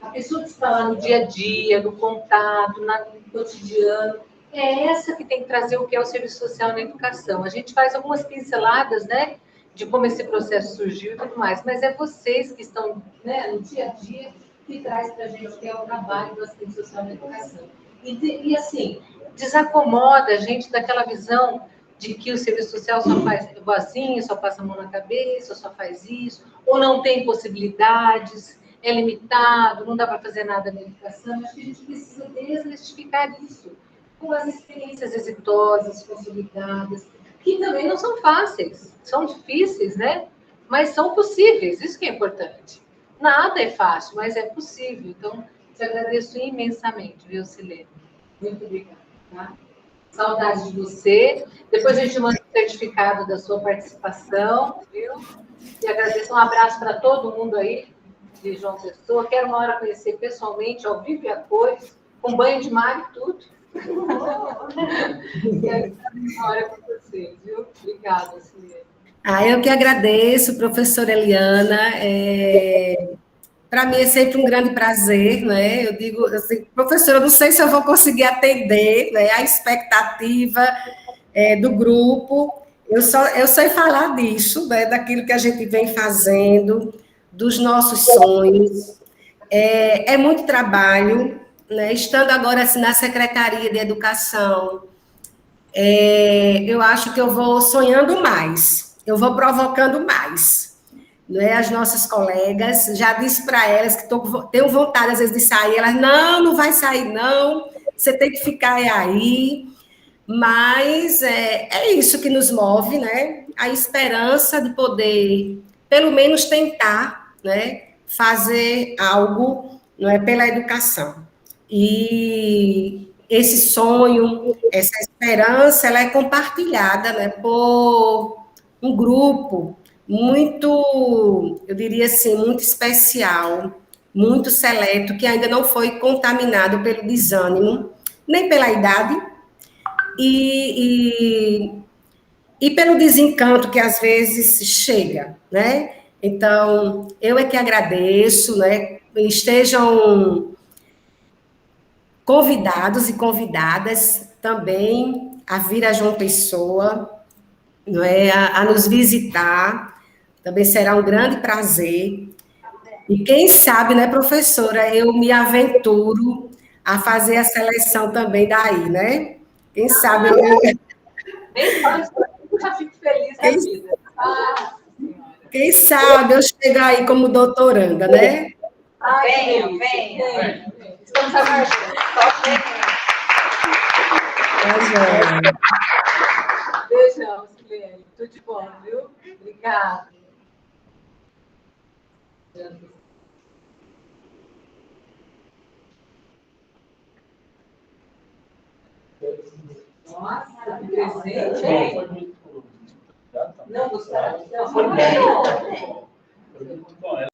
a pessoa que está lá no dia a dia, no contato, no cotidiano, é essa que tem que trazer o que é o serviço social na educação. A gente faz algumas pinceladas, né, de como esse processo surgiu e tudo mais, mas é vocês que estão, né, no dia a dia que traz para a gente o que é o trabalho do assistente social na educação. E assim, desacomoda a gente daquela visão de que o serviço social só faz igualzinho, só passa a mão na cabeça, só faz isso, ou não tem possibilidades, é limitado, não dá para fazer nada na educação. Acho que a gente precisa desmistificar isso com as experiências exitosas, consolidadas, que também não são fáceis, são difíceis, né? Mas são possíveis, isso que é importante. Nada é fácil, mas é possível. Então, te agradeço imensamente, viu, Silene? Muito obrigada, tá? Saudades de você. Depois a gente manda o certificado da sua participação, viu? E agradeço, um abraço para todo mundo aí de João Pessoa. Quero uma hora conhecer pessoalmente, ao vivo e a cores, com banho de mar e tudo. Quero uma hora com vocês, viu? Obrigada, Silene. Eu que agradeço, professora Eliana. Para mim é sempre um grande prazer, né? Eu digo assim, professora, eu não sei se eu vou conseguir atender, né, a expectativa do grupo. Eu sei falar disso, né, daquilo que a gente vem fazendo, dos nossos sonhos. É muito trabalho, né? Estando agora assim, na Secretaria de Educação, eu acho que eu vou sonhando mais, eu vou provocando mais. Né, as nossas colegas, já disse para elas que tenho vontade, às vezes, de sair, elas, não vai sair, não, você tem que ficar aí, mas é isso que nos move, né, a esperança de poder, pelo menos, tentar, né, fazer algo, não é, pela educação. E esse sonho, essa esperança, ela é compartilhada, né, por um grupo muito, eu diria assim, muito especial, muito seleto, que ainda não foi contaminado pelo desânimo, nem pela idade, e, e pelo desencanto que às vezes chega, né? Então, eu é que agradeço, né? Estejam convidados e convidadas também a vir a João Pessoa, não é? A nos visitar. Também será um grande prazer. E quem sabe, né, professora, eu me aventuro a fazer a seleção também daí, né? Quem sabe Nem faz, eu já fico feliz da vida. quem sabe eu chego aí como doutoranda, né? Venha. Estamos aguardando. Beijão, Silene. Tudo de bom, viu? Obrigada. Nossa, presente, hein? Não gostaram? Foi muito bom.